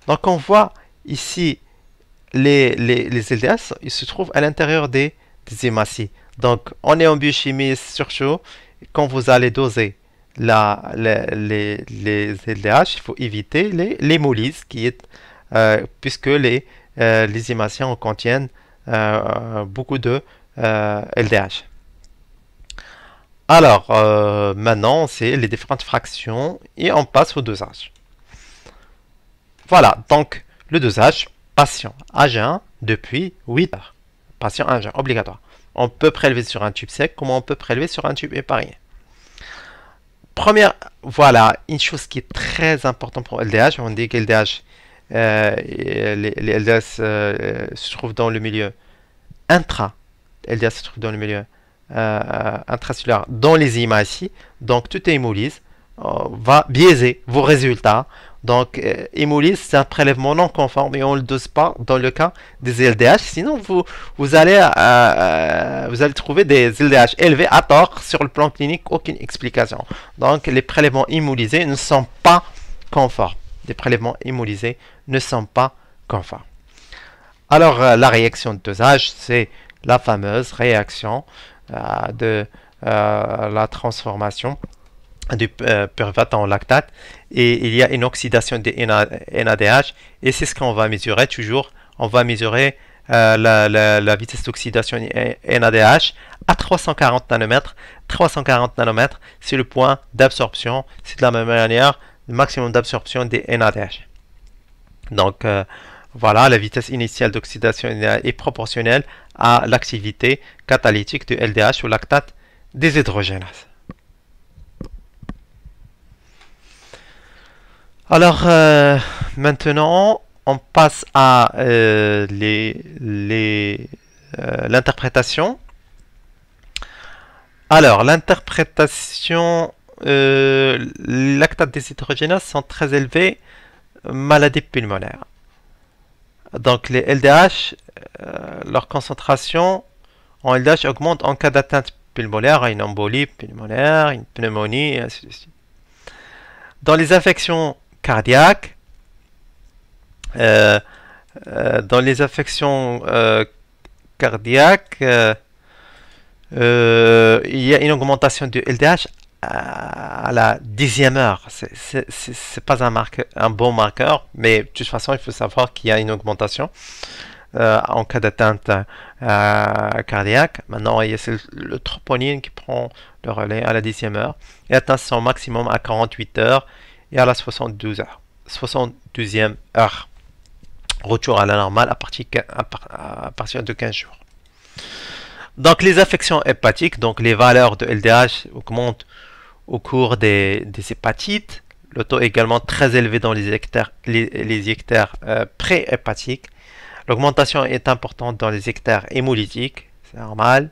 Donc, on voit ici les LDH, ils se trouvent à l'intérieur des hématies. Donc, on est en biochimie surtout, quand vous allez doser les LDH, il faut éviter l'hémolyse, puisque les hématies contiennent beaucoup de LDH. Alors, maintenant, c'est les différentes fractions et on passe au dosage. Voilà, donc le dosage, patient à jeun depuis 8 heures. Patient à jeun, obligatoire. On peut prélever sur un tube sec, comme on peut prélever sur un tube épargné. Voilà, une chose qui est très importante pour LDH, on dit que LDH les LDH se trouvent dans le milieu LDH se trouve dans le milieu intracellulaire dans les hématies. Donc, toute hémolyse va biaiser vos résultats. Donc, hémolyse, c'est un prélèvement non conforme et on ne le dose pas dans le cas des LDH. Sinon, vous allez trouver des LDH élevés à tort sur le plan clinique, aucune explication. Donc, les prélèvements hémolyses ne sont pas conformes. Les prélèvements hémolyses ne sont pas conformes. Alors, la réaction de dosage, c'est la fameuse réaction de la transformation du pyruvate en lactate, et il y a une oxydation des NADH, et c'est ce qu'on va mesurer toujours. On va mesurer la vitesse d'oxydation NADH à 340 nanomètres. 340 nanomètres, c'est le point d'absorption. C'est de la même manière le maximum d'absorption des NADH. Donc, voilà, la vitesse initiale d'oxydation est proportionnelle à l'activité catalytique du LDH ou lactate déshydrogénase. Alors, maintenant, on passe à l'interprétation. Alors, l'interprétation, lactate déshydrogénase sont très élevés, maladie pulmonaire. Donc, les LDH, leur concentration en LDH augmente en cas d'atteinte pulmonaire, une embolie pulmonaire, une pneumonie, et ainsi de suite. Dans les infections cardiaques, il y a une augmentation du LDH à la 10e heure. C'est pas un bon marqueur, mais de toute façon, il faut savoir qu'il y a une augmentation en cas d'atteinte cardiaque. Maintenant, c'est le troponine qui prend le relais à la 10e heure et atteint son maximum à 48 heures et à la 72e heure. Retour à la normale à partir de 15 jours. Donc, les affections hépatiques, donc les valeurs de LDH augmentent au cours des hépatites. Le taux est également très élevé dans les ictères pré-hépatiques. L'augmentation est importante dans les ictères hémolytiques, c'est normal.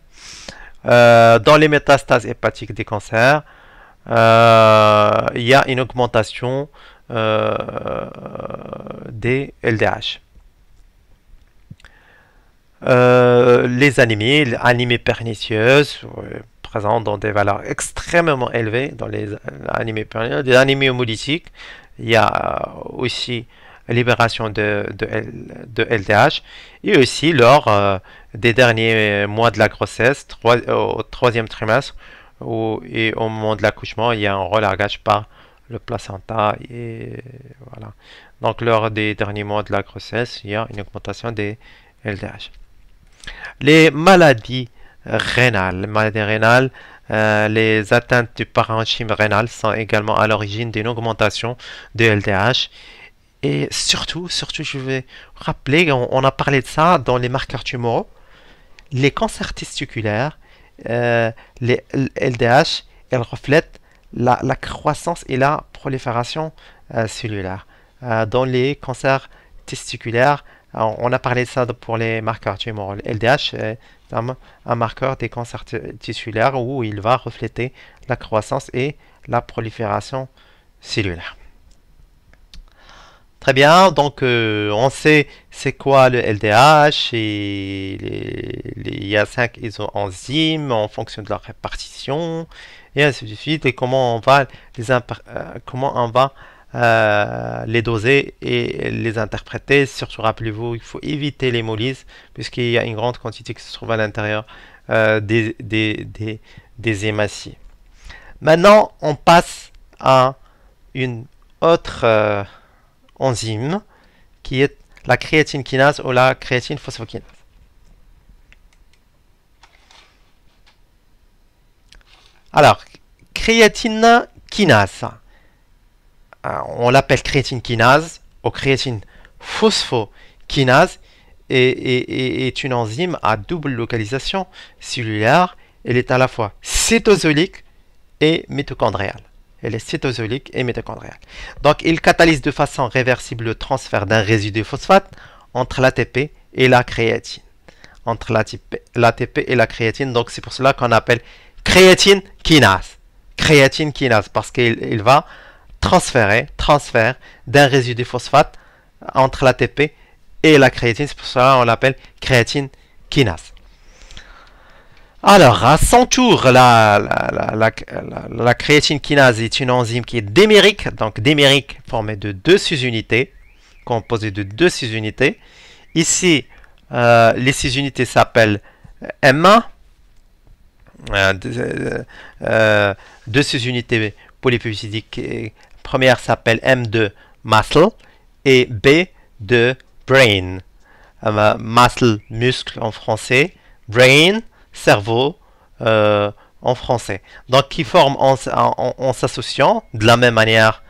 Dans les métastases hépatiques des cancers, il y a une augmentation des LDH. Les anémies pernicieuses présentes dans des valeurs extrêmement élevées dans les anémies pernicieuses, des anémies hémolytiques. Il y a aussi libération de LDH, et aussi lors des derniers mois de la grossesse, au 3e trimestre et au moment de l'accouchement, il y a un relargage par le placenta, et voilà. Donc lors des derniers mois de la grossesse, il y a une augmentation des LDH. Les maladies rénales, les atteintes du parenchyme rénal sont également à l'origine d'une augmentation de LDH. Et surtout, je vais rappeler, on a parlé de ça dans les marqueurs tumoraux, les cancers testiculaires, les LDH, elles reflètent la croissance et la prolifération cellulaire. Dans les cancers testiculaires, on a parlé de ça pour les marqueurs tumoraux. Le LDH est un marqueur des cancers tissulaires où il va refléter la croissance et la prolifération cellulaire. Très bien, donc on sait c'est quoi le LDH, et il y a 5 isoenzymes en fonction de leur répartition, et ainsi de suite, et comment on va les doser et les interpréter. Surtout, rappelez-vous, il faut éviter l'hémolyse, puisqu'il y a une grande quantité qui se trouve à l'intérieur des hématies. Maintenant, on passe à une autre enzyme qui est la créatine kinase ou la créatine phosphokinase. Alors, créatine kinase, on l'appelle créatine kinase ou créatine phosphokinase, et est une enzyme à double localisation cellulaire. Elle est à la fois cytosolique et mitochondriale. Elle est cytosolique et mitochondriale. Donc, il catalyse de façon réversible le transfert d'un résidu phosphate entre l'ATP et la créatine. Entre l'ATP et la créatine. Donc, c'est pour cela qu'on appelle créatine kinase. Créatine kinase, parce qu'il va transfert d'un résidu phosphate entre l'ATP et la créatine. C'est pour cela qu'on l'appelle créatine kinase. Alors, à son tour, la créatine kinase est une enzyme qui est démérique, donc démérique formée de deux sous-unités, composée de deux sous-unités. Ici, les sous-unités s'appellent M1, deux sous-unités polypeptidiques. Première s'appelle M2 muscle et B de brain. Muscle, muscle en français, brain, cerveau en français. Donc, qui forment en s'associant de la même manière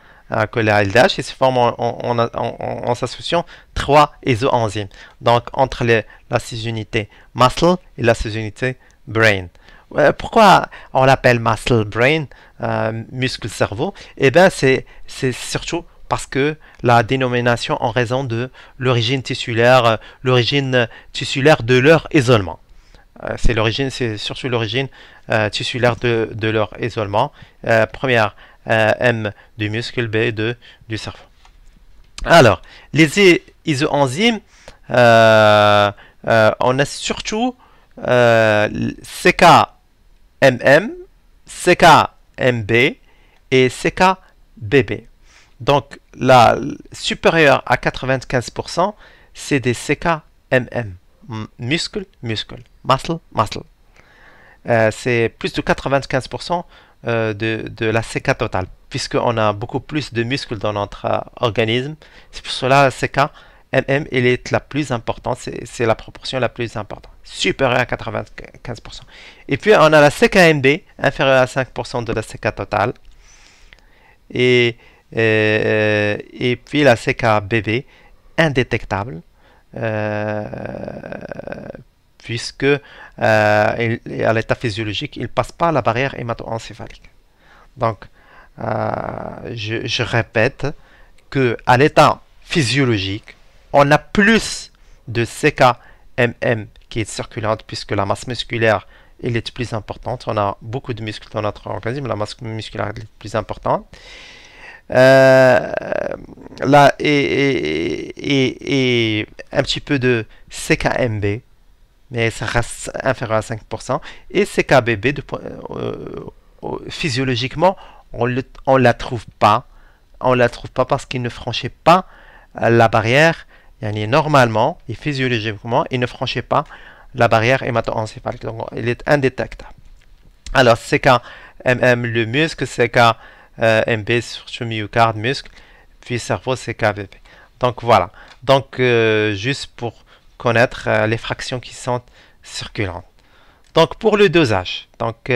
que la LDH, ils se forment en s'associant trois isoenzymes. Donc, entre la sous-unité muscle et la sous-unité brain. Pourquoi on l'appelle muscle brain, muscle cerveau? Eh bien, c'est surtout parce que la dénomination en raison de l'origine tissulaire de leur isolement. C'est surtout l'origine tissulaire de leur isolement. Première, M du muscle, B du cerveau. Alors, les isoenzymes, on a surtout CKMM, CKMB et CKBB. Donc, la supérieure à 95%, c'est des CKMM. Muscle, muscle. Muscle, muscle. C'est plus de 95% de la CK totale, puisqu'on a beaucoup plus de muscles dans notre organisme. C'est pour cela la CKMM, elle est la plus importante, c'est la proportion la plus importante, supérieure à 95%. Et puis, on a la CKMB, inférieure à 5% de la CK totale. Et puis, la CKBB, indétectable. Puisque à l'état physiologique, il ne passe pas la barrière hémato-encéphalique. Donc, je répète qu'à l'état physiologique, on a plus de CKMM qui est circulante, puisque la masse musculaire elle est plus importante. On a beaucoup de muscles dans notre organisme, la masse musculaire est plus importante. Là, et un petit peu de CKMB, mais ça reste inférieur à 5%. Et CKBB, physiologiquement, on la trouve pas. On la trouve pas parce qu'il ne franchit pas la barrière. Normalement et physiologiquement, il ne franchit pas la barrière hémato-encéphalique. Donc, il est indétectable. Alors, CKMM, le muscle, CKMB, surtout myocarde, muscle, puis cerveau, CKBB. Donc, voilà. Donc, juste pour connaître les fractions qui sont circulantes. Donc, pour le dosage, donc,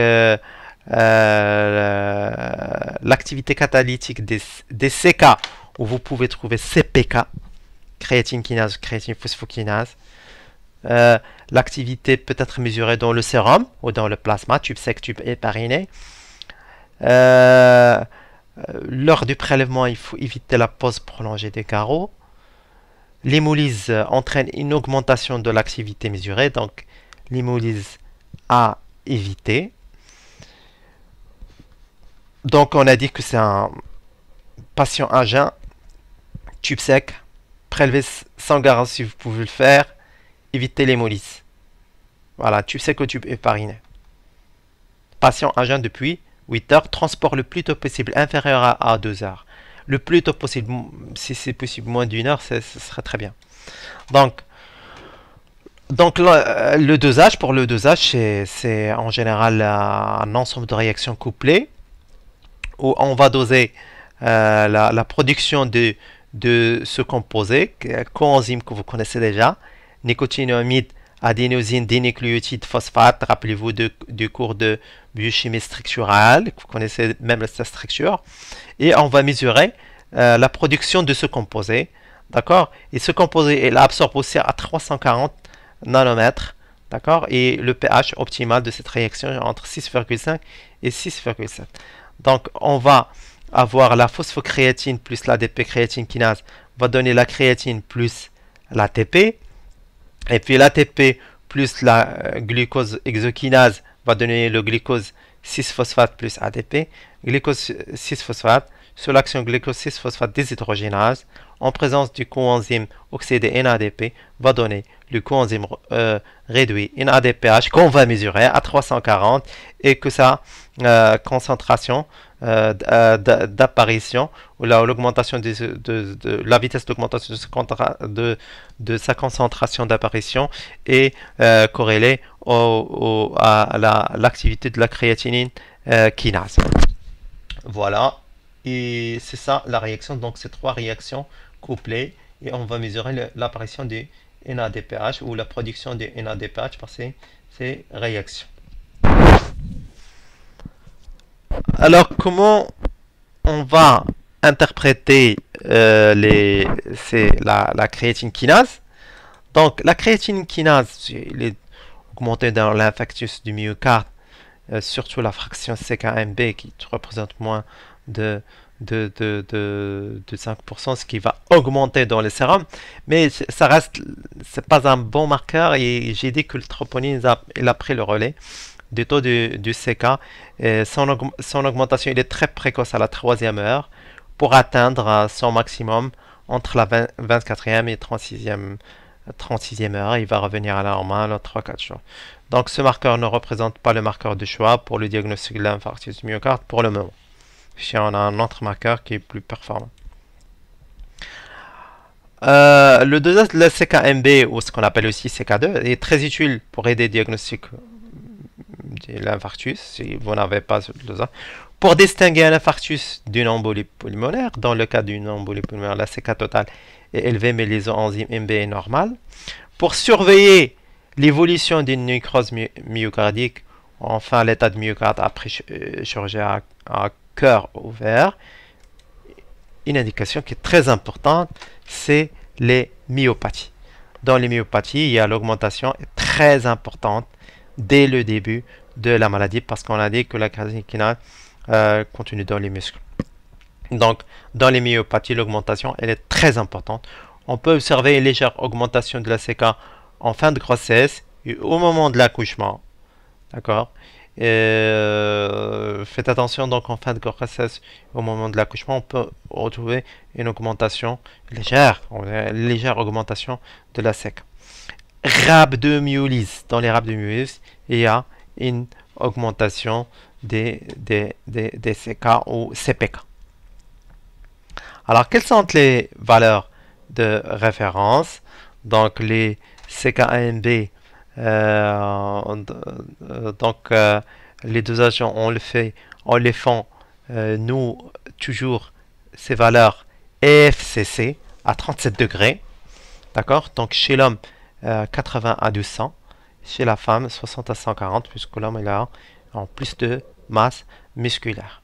l'activité catalytique des CK, où vous pouvez trouver CPK, créatine kinase, créatine phosphokinase. L'activité peut être mesurée dans le sérum ou dans le plasma, tube sec, tube hépariné. Lors du prélèvement, il faut éviter la pause prolongée des carreaux. L'hémolyse entraîne une augmentation de l'activité mesurée, donc l'hémolyse à éviter. Donc on a dit que c'est un patient à jeun, tube sec, prélever sans garantie si vous pouvez le faire, éviter l'hémolyse. Voilà, tube sec ou tube hépariné. Patient à jeun depuis 8 heures, transport le plus tôt possible, inférieur à 2 heures. Le plus tôt possible, si c'est possible, moins d'une heure, ce serait très bien. Donc le dosage, pour le dosage, c'est en général un ensemble de réactions couplées où on va doser la production de ce composé, coenzyme que vous connaissez déjà, nicotinamide, adénosine, dinucléotide, phosphate. Rappelez-vous du cours de biochimie structurale, vous connaissez même cette structure. Et on va mesurer la production de ce composé. D'accord? Et ce composé, il absorbe aussi à 340 nanomètres. D'accord? Et le pH optimal de cette réaction est entre 6,5 et 6,7. Donc, on va avoir la phosphocréatine plus l'ADP créatine kinase va donner la créatine plus l'ATP. Et puis l'ATP plus la glucose exokinase va donner le glucose 6-phosphate plus ADP. Glucose 6-phosphate sur l'action glucose 6-phosphate déshydrogénase en présence du coenzyme oxydé NADP va donner le coenzyme réduit NADPH qu'on va mesurer à 340 et que sa concentration d'apparition ou l'augmentation de la vitesse d'augmentation de sa concentration d'apparition est corrélée à l'activité de la créatinine kinase. Voilà, et c'est ça la réaction. Donc c'est trois réactions couplées et on va mesurer l'apparition du NADPH ou la production du NADPH par ces réactions. Alors, comment on va interpréter la créatine kinase? Donc, la créatine kinase, elle est augmentée dans l'infarctus du myocarde, surtout la fraction CKMB qui représente moins de 5%, ce qui va augmenter dans le sérum, mais ça reste, c'est pas un bon marqueur et j'ai dit que le troponine il a pris le relais du taux du CK. Et son augmentation il est très précoce à la 3e heure pour atteindre son maximum entre la 24e et 36e heure. Il va revenir à la normale en 3-4 jours. Donc ce marqueur ne représente pas le marqueur de choix pour le diagnostic de l'infarctus du myocarde pour le moment. Si on a un autre marqueur qui est plus performant. Le dosage de la CKMB, ou ce qu'on appelle aussi CK2, est très utile pour aider le diagnostic de l'infarctus, si vous n'avez pas ce dosage. Pour distinguer un infarctus d'une embolie pulmonaire, dans le cas d'une embolie pulmonaire, la CK totale est élevée, mais l'isoenzyme MB est normale. Pour surveiller l'évolution d'une nécrose myocardique, enfin l'état de myocarde après chirurgie à cœur ouvert, une indication qui est très importante, c'est les myopathies. Dans les myopathies, il y a l'augmentation très importante dès le début de la maladie parce qu'on a dit que la créatine kinase continue dans les muscles. Donc, dans les myopathies, l'augmentation elle est très importante. On peut observer une légère augmentation de la CK en fin de grossesse et au moment de l'accouchement. D'accord? Faites attention, donc en fin de grossesse, au moment de l'accouchement, on peut retrouver une augmentation légère augmentation de la CK. Rhabdomyolyse. Dans les rhabdomyolyses, il y a une augmentation des CK ou CPK. Alors, quelles sont les valeurs de référence? Donc, les CKMB, les dosages, on les font, nous, toujours, ces valeurs EFCC à 37 degrés. D'accord? Donc, chez l'homme, 80 à 200. Chez la femme, 60 à 140, puisque l'homme il a en plus de masse musculaire.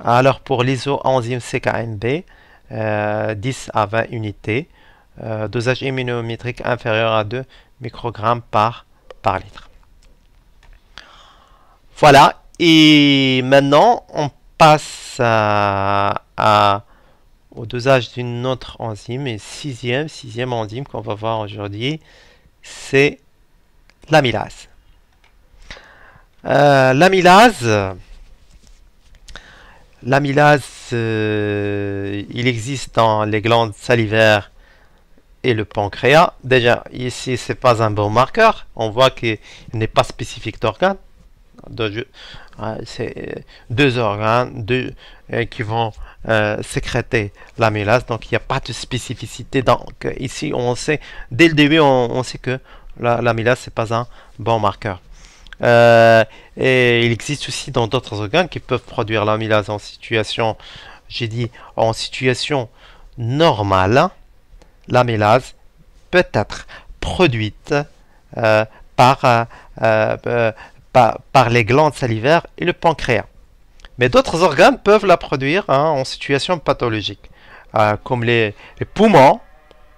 Alors pour l'isoenzyme CKMB, 10 à 20 unités, dosage immunométrique inférieur à 2 microgrammes par litre. Voilà, et maintenant on passe au dosage d'une autre enzyme, et sixième enzyme qu'on va voir aujourd'hui, c'est l'amylase. L'amylase, il existe dans les glandes salivaires et le pancréas. Déjà, ici, c'est pas un bon marqueur. On voit qu'il n'est pas spécifique d'organes. C'est deux organes qui vont sécréter l'amylase. Donc, il n'y a pas de spécificité. Donc, ici, on sait, dès le début, on sait que l'amylase, c'est pas un bon marqueur. Et il existe aussi dans d'autres organes qui peuvent produire l'amylase en situation, j'ai dit, en situation normale. L'amylase peut être produite par les glandes salivaires et le pancréas. Mais d'autres organes peuvent la produire en situation pathologique, comme les poumons,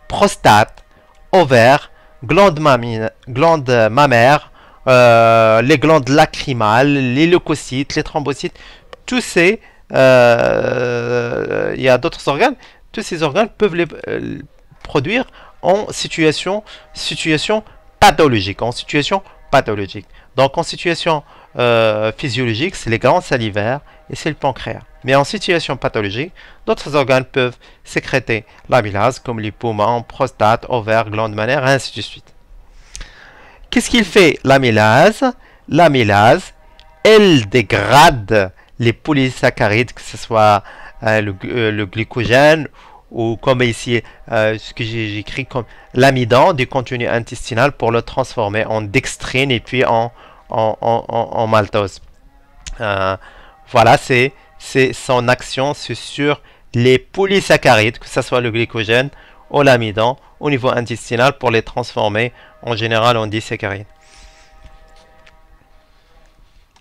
prostate, ovaires, glandes mammaires, les glandes lacrymales, les leucocytes, les thrombocytes. Tous ces il y a d'autres organes, tous ces organes peuvent les produire en situation pathologique, Donc en situation physiologique, c'est les glandes salivaires et c'est le pancréas. Mais en situation pathologique, d'autres organes peuvent sécréter l'amylase, comme les poumons, prostate, ovaires, glandes mammaires, et ainsi de suite. Qu'est-ce qu'il fait l'amylase? L'amylase, elle dégrade les polysaccharides, que ce soit le glycogène ou comme ici ce que j'ai écrit comme l'amidon du contenu intestinal pour le transformer en dextrine et puis en maltose. Voilà, c'est son action sur les polysaccharides, que ce soit le glycogène ou l'amidon au niveau intestinal pour les transformer en général en disaccharides.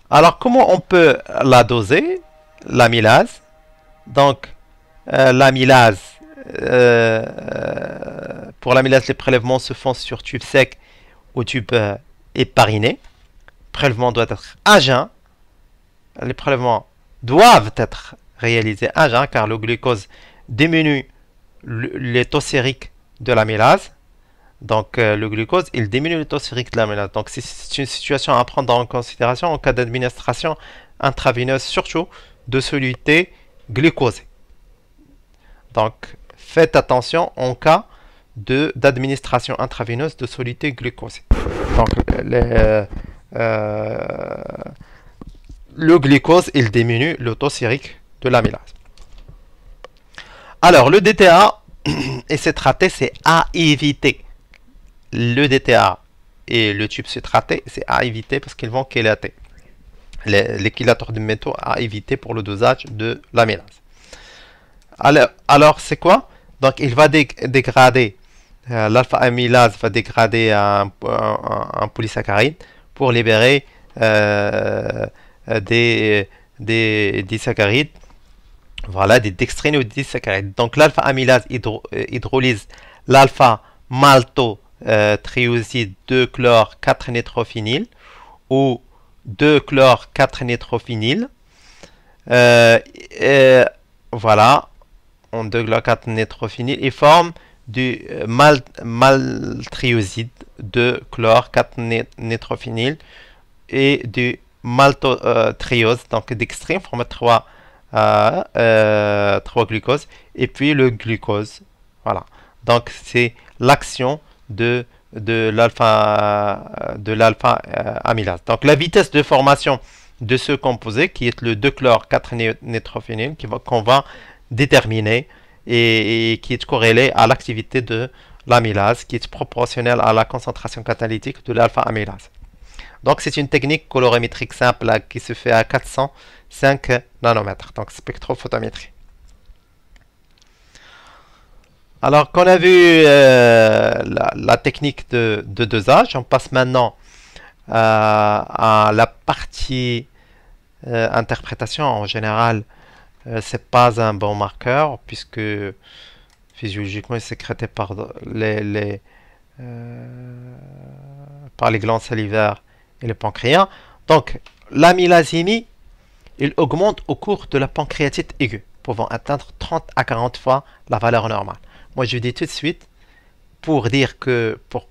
Alors, comment on peut la doser, l'amylase? Donc, l'amylase, pour l'amylase, les prélèvements se font sur tube sec ou tube épariné. Le prélèvement doit être à jeun. Les prélèvements doivent être réalisés à jeun car le glucose diminue les taux sériques de l'amylase. Donc le glucose, il diminue le taux sérique de l'amylase. Donc c'est une situation à prendre en considération en cas d'administration intraveineuse, surtout de soluté glucosée. Donc faites attention en cas d'administration intraveineuse de soluté glucosée. Donc le glucose, il diminue le taux sérique de l'amylase. Alors le DTA et citraté, c'est à éviter. Le DTA et le tube citraté, c'est à éviter parce qu'ils vont chélater. Les chélateurs de métaux à éviter pour le dosage de l'amylase. Alors c'est quoi? Donc il va dégrader, l'alpha-amylase va dégrader un polysaccharide pour libérer des disaccharides. Voilà, des dextrines ou des disaccharides. Donc l'alpha-amylase hydrolyse l'alpha-maltotrioside 2-chlore-4-nitrophényle ou 2-chlore-4-nitrophényle. Voilà, en 2-chlore-4-nitrophényle et forme du maltrioside 2-chlore-4-nitrophényle et du maltotriose, donc dextrine, forme 3 glucose et puis le glucose. Voilà, donc c'est l'action de l'alpha amylase. Donc la vitesse de formation de ce composé qui est le 2-chlore-4-nitrophényle qu'on va déterminer et qui est corrélé à l'activité de l'amylase qui est proportionnelle à la concentration catalytique de l'alpha amylase. Donc c'est une technique colorimétrique simple qui se fait à 405 nanomètres, donc spectrophotométrie. Alors qu'on a vu la technique de dosage, on passe maintenant à la partie interprétation. En général, c'est pas un bon marqueur puisque physiologiquement il est sécrété par les glandes salivaires et le pancréas. Donc l'amylasémie, il augmente au cours de la pancréatite aiguë, pouvant atteindre 30 à 40 fois la valeur normale. Moi, je vous dis tout de suite, pour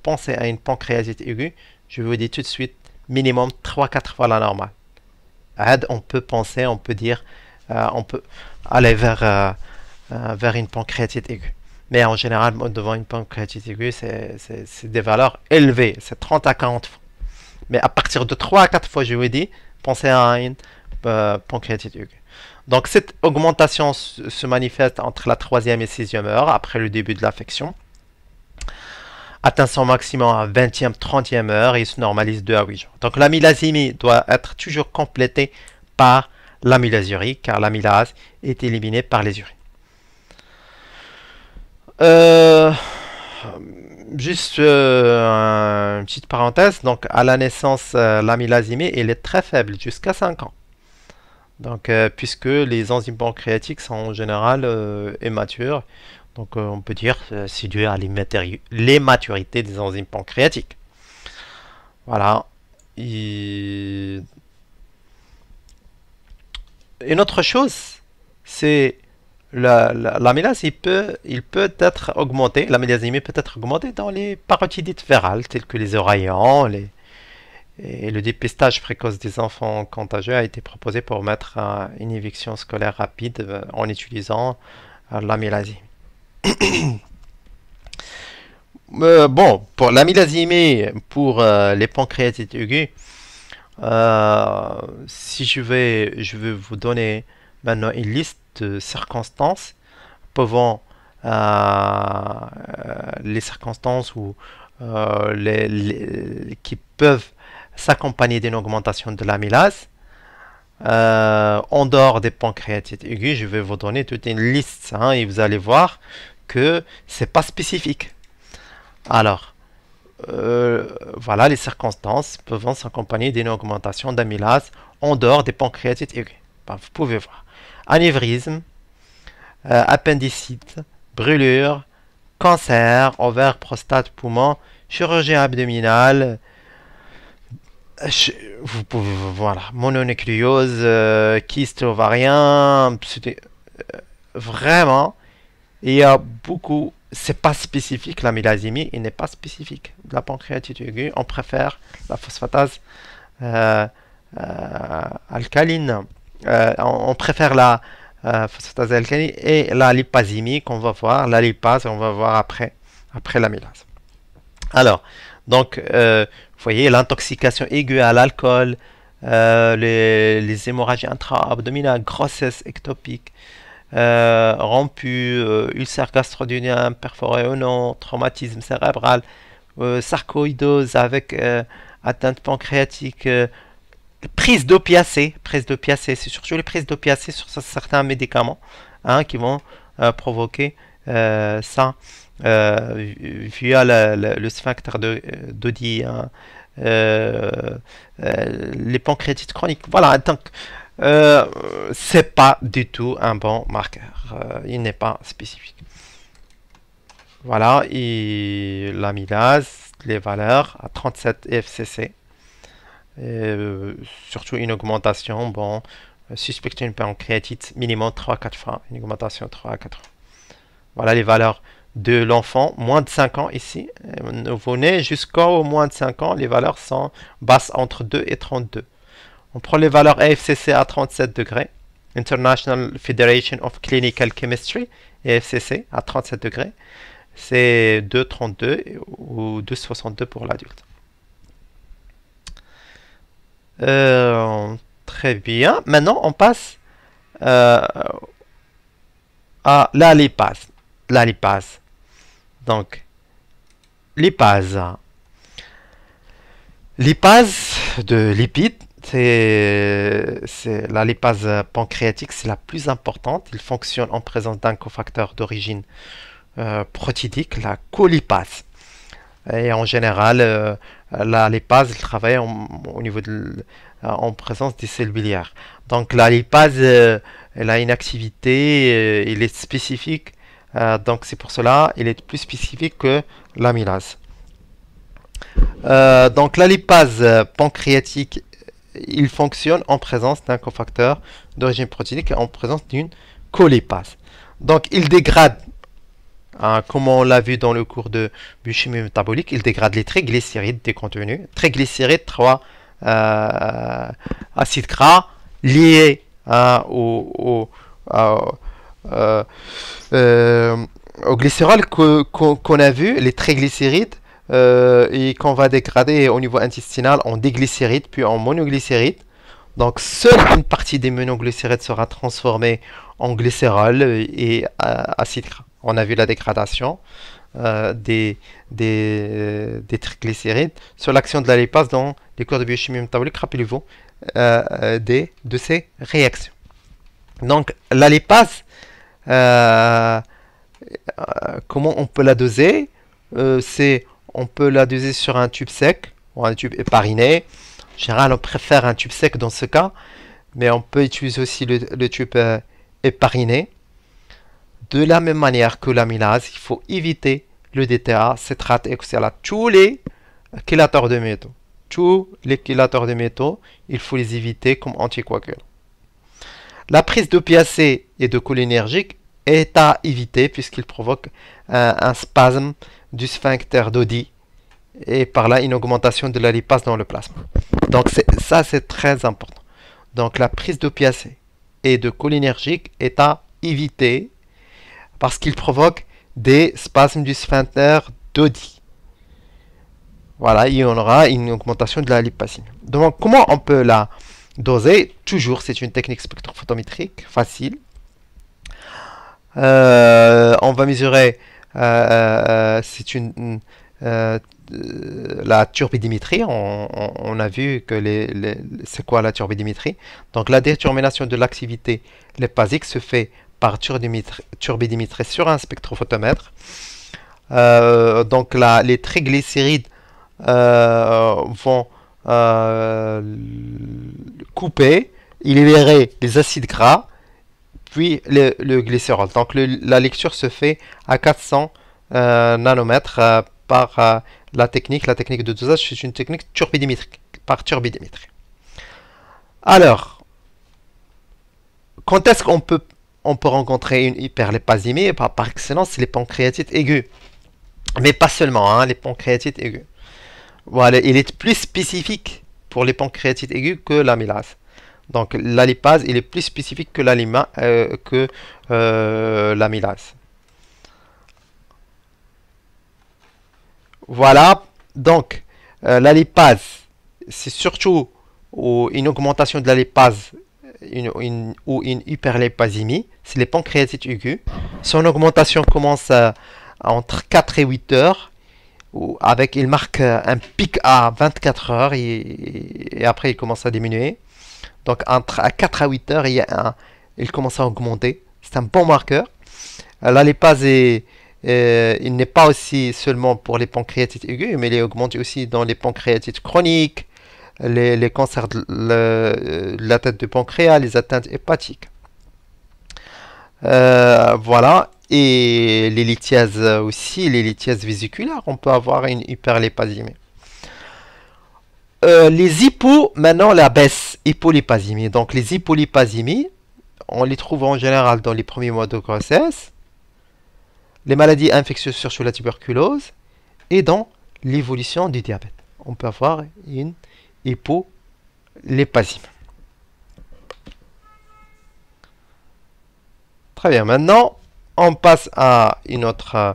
penser à une pancréatite aiguë, je vous dis tout de suite, minimum 3-4 fois la normale. On peut penser, on peut dire, on peut aller vers une pancréatite aiguë. Mais en général, devant une pancréatite aiguë, c'est des valeurs élevées, c'est 30 à 40 fois. Mais à partir de 3 à 4 fois, je vous dis, pensez à une pancréatite aiguë. Donc cette augmentation se manifeste entre la 3e et 6e heure après le début de l'affection, atteint son maximum à 20e, 30e heure et se normalise 2 à 8 jours. Donc l'amylasémie doit être toujours complétée par l'amylasyurie car l'amylase est éliminée par les urines. Juste une petite parenthèse, donc à la naissance, l'amylasémie elle est très faible, jusqu'à 5 ans. Donc, puisque les enzymes pancréatiques sont en général immatures, donc on peut dire c'est dû à l'immaturité des enzymes pancréatiques. Voilà. Une autre chose c'est l'amylase, il peut être augmenté, l'amylasémie peut être augmentée dans les parotidites virales, telles que les oreillons, et le dépistage précoce des enfants contagieux a été proposé pour mettre une éviction scolaire rapide en utilisant l'amylasémie. Bon, pour l'amylasémie, pour les pancréatites aiguës, si je vais vous donner maintenant une liste de circonstances pouvant les circonstances où, qui peuvent s'accompagner d'une augmentation de l'amylase. En dehors des pancréatites aiguës, je vais vous donner toute une liste hein, et vous allez voir que c'est pas spécifique. Alors, voilà les circonstances pouvant s'accompagner d'une augmentation d'amylase en dehors des pancréatites aiguës. Ben, vous pouvez voir. Anévrisme, appendicite, brûlure, cancer, ovaire, prostate, poumon, chirurgie abdominale, vous pouvez, voilà, mononucléose, kyste ovarien, vraiment, il y a beaucoup, c'est pas spécifique, l'amylasémie, il n'est pas spécifique. La pancréatite aiguë, on préfère la phosphatase alcaline, on préfère la phosphatase alcaline et la lipasémie qu'on va voir, la lipase, on va voir après l'amylase. Alors, donc, vous voyez, l'intoxication aiguë à l'alcool, les hémorragies intra-abdominales, grossesse ectopique, rompu, ulcère gastro-duodénien perforé ou non, traumatisme cérébral, sarcoïdose avec atteinte pancréatique, prise d'opiacés, c'est surtout les prises d'opiacés sur certains médicaments hein, qui vont provoquer ça via le sphincter d'Oddi, hein, les pancréatites chroniques. Voilà, donc c'est pas du tout un bon marqueur. Il n'est pas spécifique. Voilà, et l'amylase, les valeurs à 37 FCC. Surtout une augmentation, bon, suspecter une pancréatite minimum 3-4 fois, une augmentation 3 à 4 fois. Voilà les valeurs de l'enfant, moins de 5 ans ici, nouveau-né jusqu'au moins de 5 ans, les valeurs sont basses entre 2 et 32. On prend les valeurs AFCC à 37 degrés, International Federation of Clinical Chemistry, AFCC à 37 degrés, c'est 2,32 ou 2,62 pour l'adulte. Très bien. Maintenant, on passe à la lipase. La lipase. Donc, lipase. Lipase de lipides, c'est la lipase pancréatique, c'est la plus importante. Il fonctionne en présence d'un cofacteur d'origine protidique, la colipase. Et en général, la lipase travaille au niveau en présence des cellules biliaires. Donc la lipase, elle a une activité, elle est spécifique. Donc c'est pour cela, elle est plus spécifique que l'amylase. Donc la lipase pancréatique, il fonctionne en présence d'un cofacteur d'origine protéinique et en présence d'une colipase. Donc il dégrade, comme on l'a vu dans le cours de biochimie métabolique, il dégrade les triglycérides décontenus. Triglycérides, 3 acides gras liés au glycérol qu'on a vu, les triglycérides, et qu'on va dégrader au niveau intestinal en diglycérides puis en monoglycérides. Donc seule une partie des monoglycérides sera transformée en glycérol et acide gras. On a vu la dégradation des triglycérides sur l'action de la lipase dans les cours de biochimie métabolique. Rappelez-vous de ces réactions. Donc la lipase, comment on peut la doser? On peut la doser sur un tube sec ou un tube épariné. En général, on préfère un tube sec dans ce cas, mais on peut utiliser aussi le tube épariné. De la même manière que l'amylase, il faut éviter le DTA, citrate et oxalate. Tous les chélateurs de métaux. Tous les chélateurs de métaux, il faut les éviter comme anticoagulants. La prise d'opiacés et de cholinergiques est à éviter puisqu'il provoque un spasme du sphincter d'Oddi et par là une augmentation de la lipase dans le plasma. Donc ça c'est très important. Donc la prise d'opiacés et de cholinergiques est à éviter parce qu'il provoque des spasmes du sphincter d'Oddi. Voilà, il y en aura une augmentation de la lipasémie. Donc comment on peut la doser? Toujours, c'est une technique spectrophotométrique facile. On va mesurer la turbidimétrie. On a vu que c'est quoi la turbidimétrie. Donc la détermination de l'activité lipasique se fait par turbidimétrie sur un spectrophotomètre. Donc les triglycérides vont couper, libérer les acides gras, puis le glycérol. Donc la lecture se fait à 400 nanomètres par la technique. La technique de dosage, c'est une technique turbidimétrique, par turbidimétrie. Alors, quand est-ce qu'on peut rencontrer une hyperlipasémie? Par excellence, c'est les pancréatites aiguës. Mais pas seulement, hein, les pancréatites aiguës. Voilà, il est plus spécifique pour les pancréatites aiguës que l'amylase. Donc la lipase, il est plus spécifique que l'amylase. Voilà, donc la lipase, c'est surtout une augmentation de la lipase ou une hyperlipasémie, c'est les pancréatites aiguës. Son augmentation commence entre 4 et 8 heures. Il marque un pic à 24 heures et après il commence à diminuer. Donc entre 4 à 8 heures, il commence à augmenter. C'est un bon marqueur. La lipase, il n'est pas aussi seulement pour les pancréatites aiguës, mais il augmente aussi dans les pancréatites chroniques, les cancers de la tête du pancréas, les atteintes hépatiques. Voilà. Et les lithiases aussi, les lithiases vésiculaires, on peut avoir une hyperlipasémie. Les hypos, maintenant la baisse, hypolipasémie. Donc les hypolipasémies, on les trouve en général dans les premiers mois de grossesse, les maladies infectieuses, surtout la tuberculose, et dans l'évolution du diabète. On peut avoir une hypolipasémie. Très bien, maintenant on passe à une autre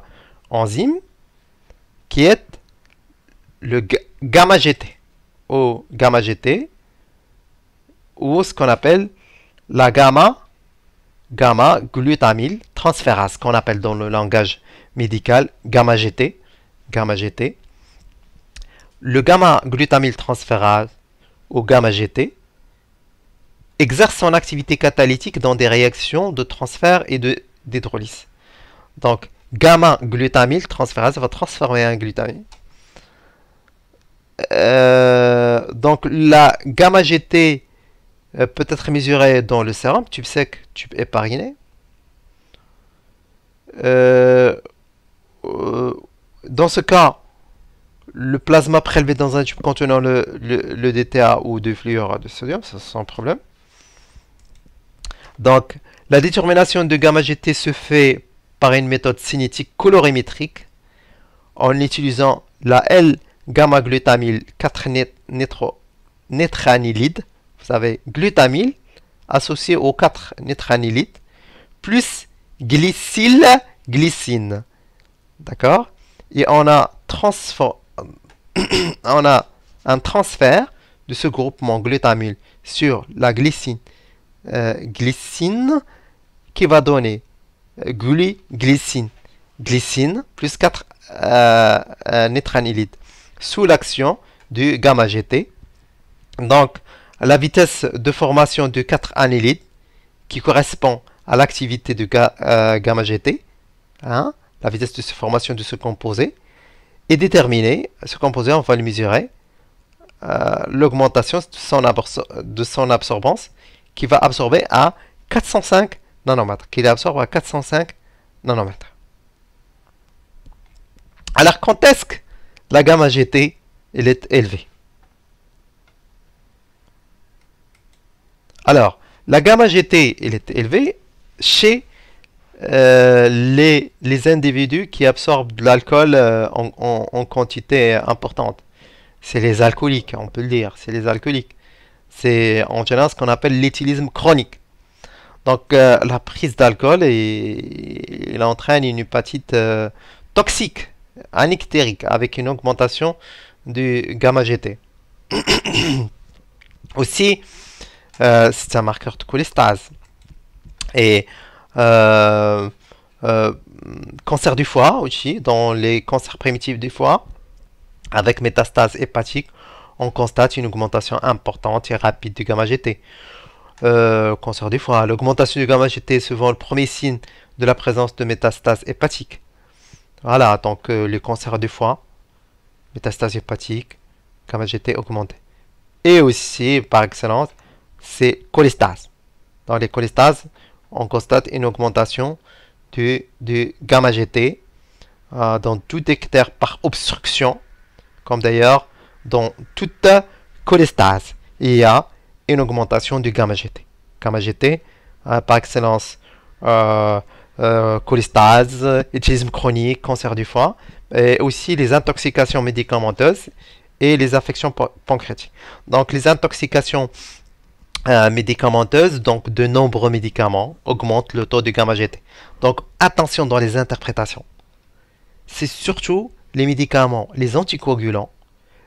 enzyme qui est le gamma-GT ou gamma-GT ou ce qu'on appelle la gamma-glutamyl transférase, qu'on appelle dans le langage médical gamma-GT. Le gamma-glutamyl transférase ou gamma-GT exerce son activité catalytique dans des réactions de transfert et d'hydrolyse. Donc, gamma-glutamyl transférase va transformer un glutamine. Donc, la gamma-GT peut être mesurée dans le sérum, tube sec, tube hépariné. Dans ce cas, le plasma prélevé dans un tube contenant le DTA ou du fluorure de sodium, ça sans problème. Donc, la détermination de gamma-GT se fait par une méthode cinétique colorimétrique en utilisant la L-gamma-glutamyl 4-nétranilide. Vous savez, glutamyl associé aux 4-nétranilides plus glycine. D'accord? Et on a un transfert de ce groupement glutamyl sur la glycine qui va donner glycine plus 4 nétranilides sous l'action du gamma-GT. Donc, la vitesse de formation de 4 anilides qui correspond à l'activité du gamma-GT, hein, la vitesse de formation de ce composé, est déterminée. Ce composé, on va le mesurer. L'augmentation de son absorbance qui va absorber à 405 nanomètres. Qu'il absorbe à 405 nanomètres. Alors, quand est-ce que la gamma-GT elle est élevée? Alors, La gamma GT, elle est élevée chez les individus qui absorbent de l'alcool en quantité importante. C'est les alcooliques, on peut le dire, c'est les alcooliques. C'est en général ce qu'on appelle l'éthylisme chronique. Donc la prise d'alcool il entraîne une hépatite toxique, anictérique, avec une augmentation du gamma GT. Aussi, c'est un marqueur de cholestase. Et euh, euh, cancer du foie aussi, dans les cancers primitifs du foie, avec métastase hépatique, on constate une augmentation importante et rapide du gamma GT. Cancer du foie, l'augmentation du gamma GT est souvent le premier signe de la présence de métastase hépatique. Voilà, donc les cancers du foie, métastase hépatique, gamma GT augmenté. Et aussi, par excellence, c'est cholestase. Dans les cholestases, on constate une augmentation du gamma GT dans tout ictère par obstruction, comme d'ailleurs dans toute cholestase. Il y a une augmentation du gamma GT. Gamma GT, par excellence, cholestase, éthylisme chronique, cancer du foie, et aussi les intoxications médicamenteuses et les affections pancréatiques. Donc les intoxications médicamenteuses, donc de nombreux médicaments, augmentent le taux de gamma GT. Donc attention dans les interprétations. C'est surtout les médicaments, les anticoagulants,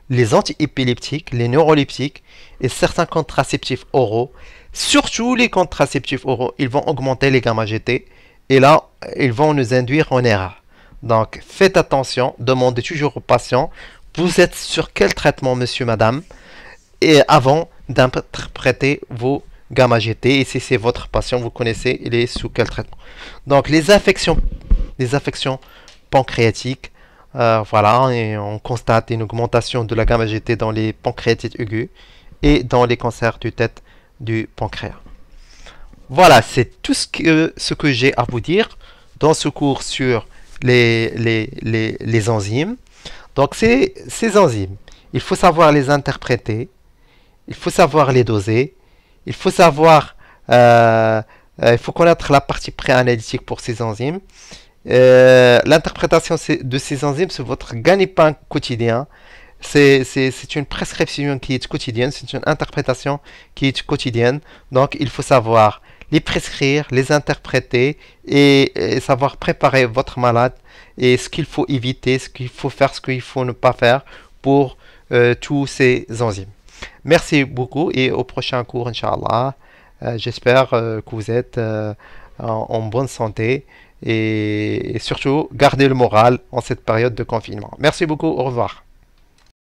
les antiépileptiques, les neuroleptiques et certains contraceptifs oraux. Surtout les contraceptifs oraux, ils vont augmenter les gamma GT et là, ils vont nous induire en erreur. Donc faites attention, demandez toujours aux patients, vous êtes sur quel traitement, monsieur, madame, et avant d'interpréter vos gamma GT, et si c'est votre patient, vous connaissez, il est sous quel traitement. Donc les affections pancréatiques, voilà, et on constate une augmentation de la gamma GT dans les pancréatites aigus et dans les cancers du tête du pancréas. Voilà, c'est tout ce que j'ai à vous dire dans ce cours sur les enzymes. Donc ces enzymes, il faut savoir les interpréter, il faut savoir les doser, il faut savoir, il faut connaître la partie préanalytique pour ces enzymes. L'interprétation de ces enzymes, c'est votre gagne-pain quotidien. C'est une prescription qui est quotidienne, c'est une interprétation qui est quotidienne. Donc il faut savoir les prescrire, les interpréter et savoir préparer votre malade et ce qu'il faut éviter, ce qu'il faut faire, ce qu'il faut ne pas faire pour tous ces enzymes. Merci beaucoup et au prochain cours, Inch'Allah. J'espère que vous êtes en bonne santé et surtout gardez le moral en cette période de confinement. Merci beaucoup, au revoir.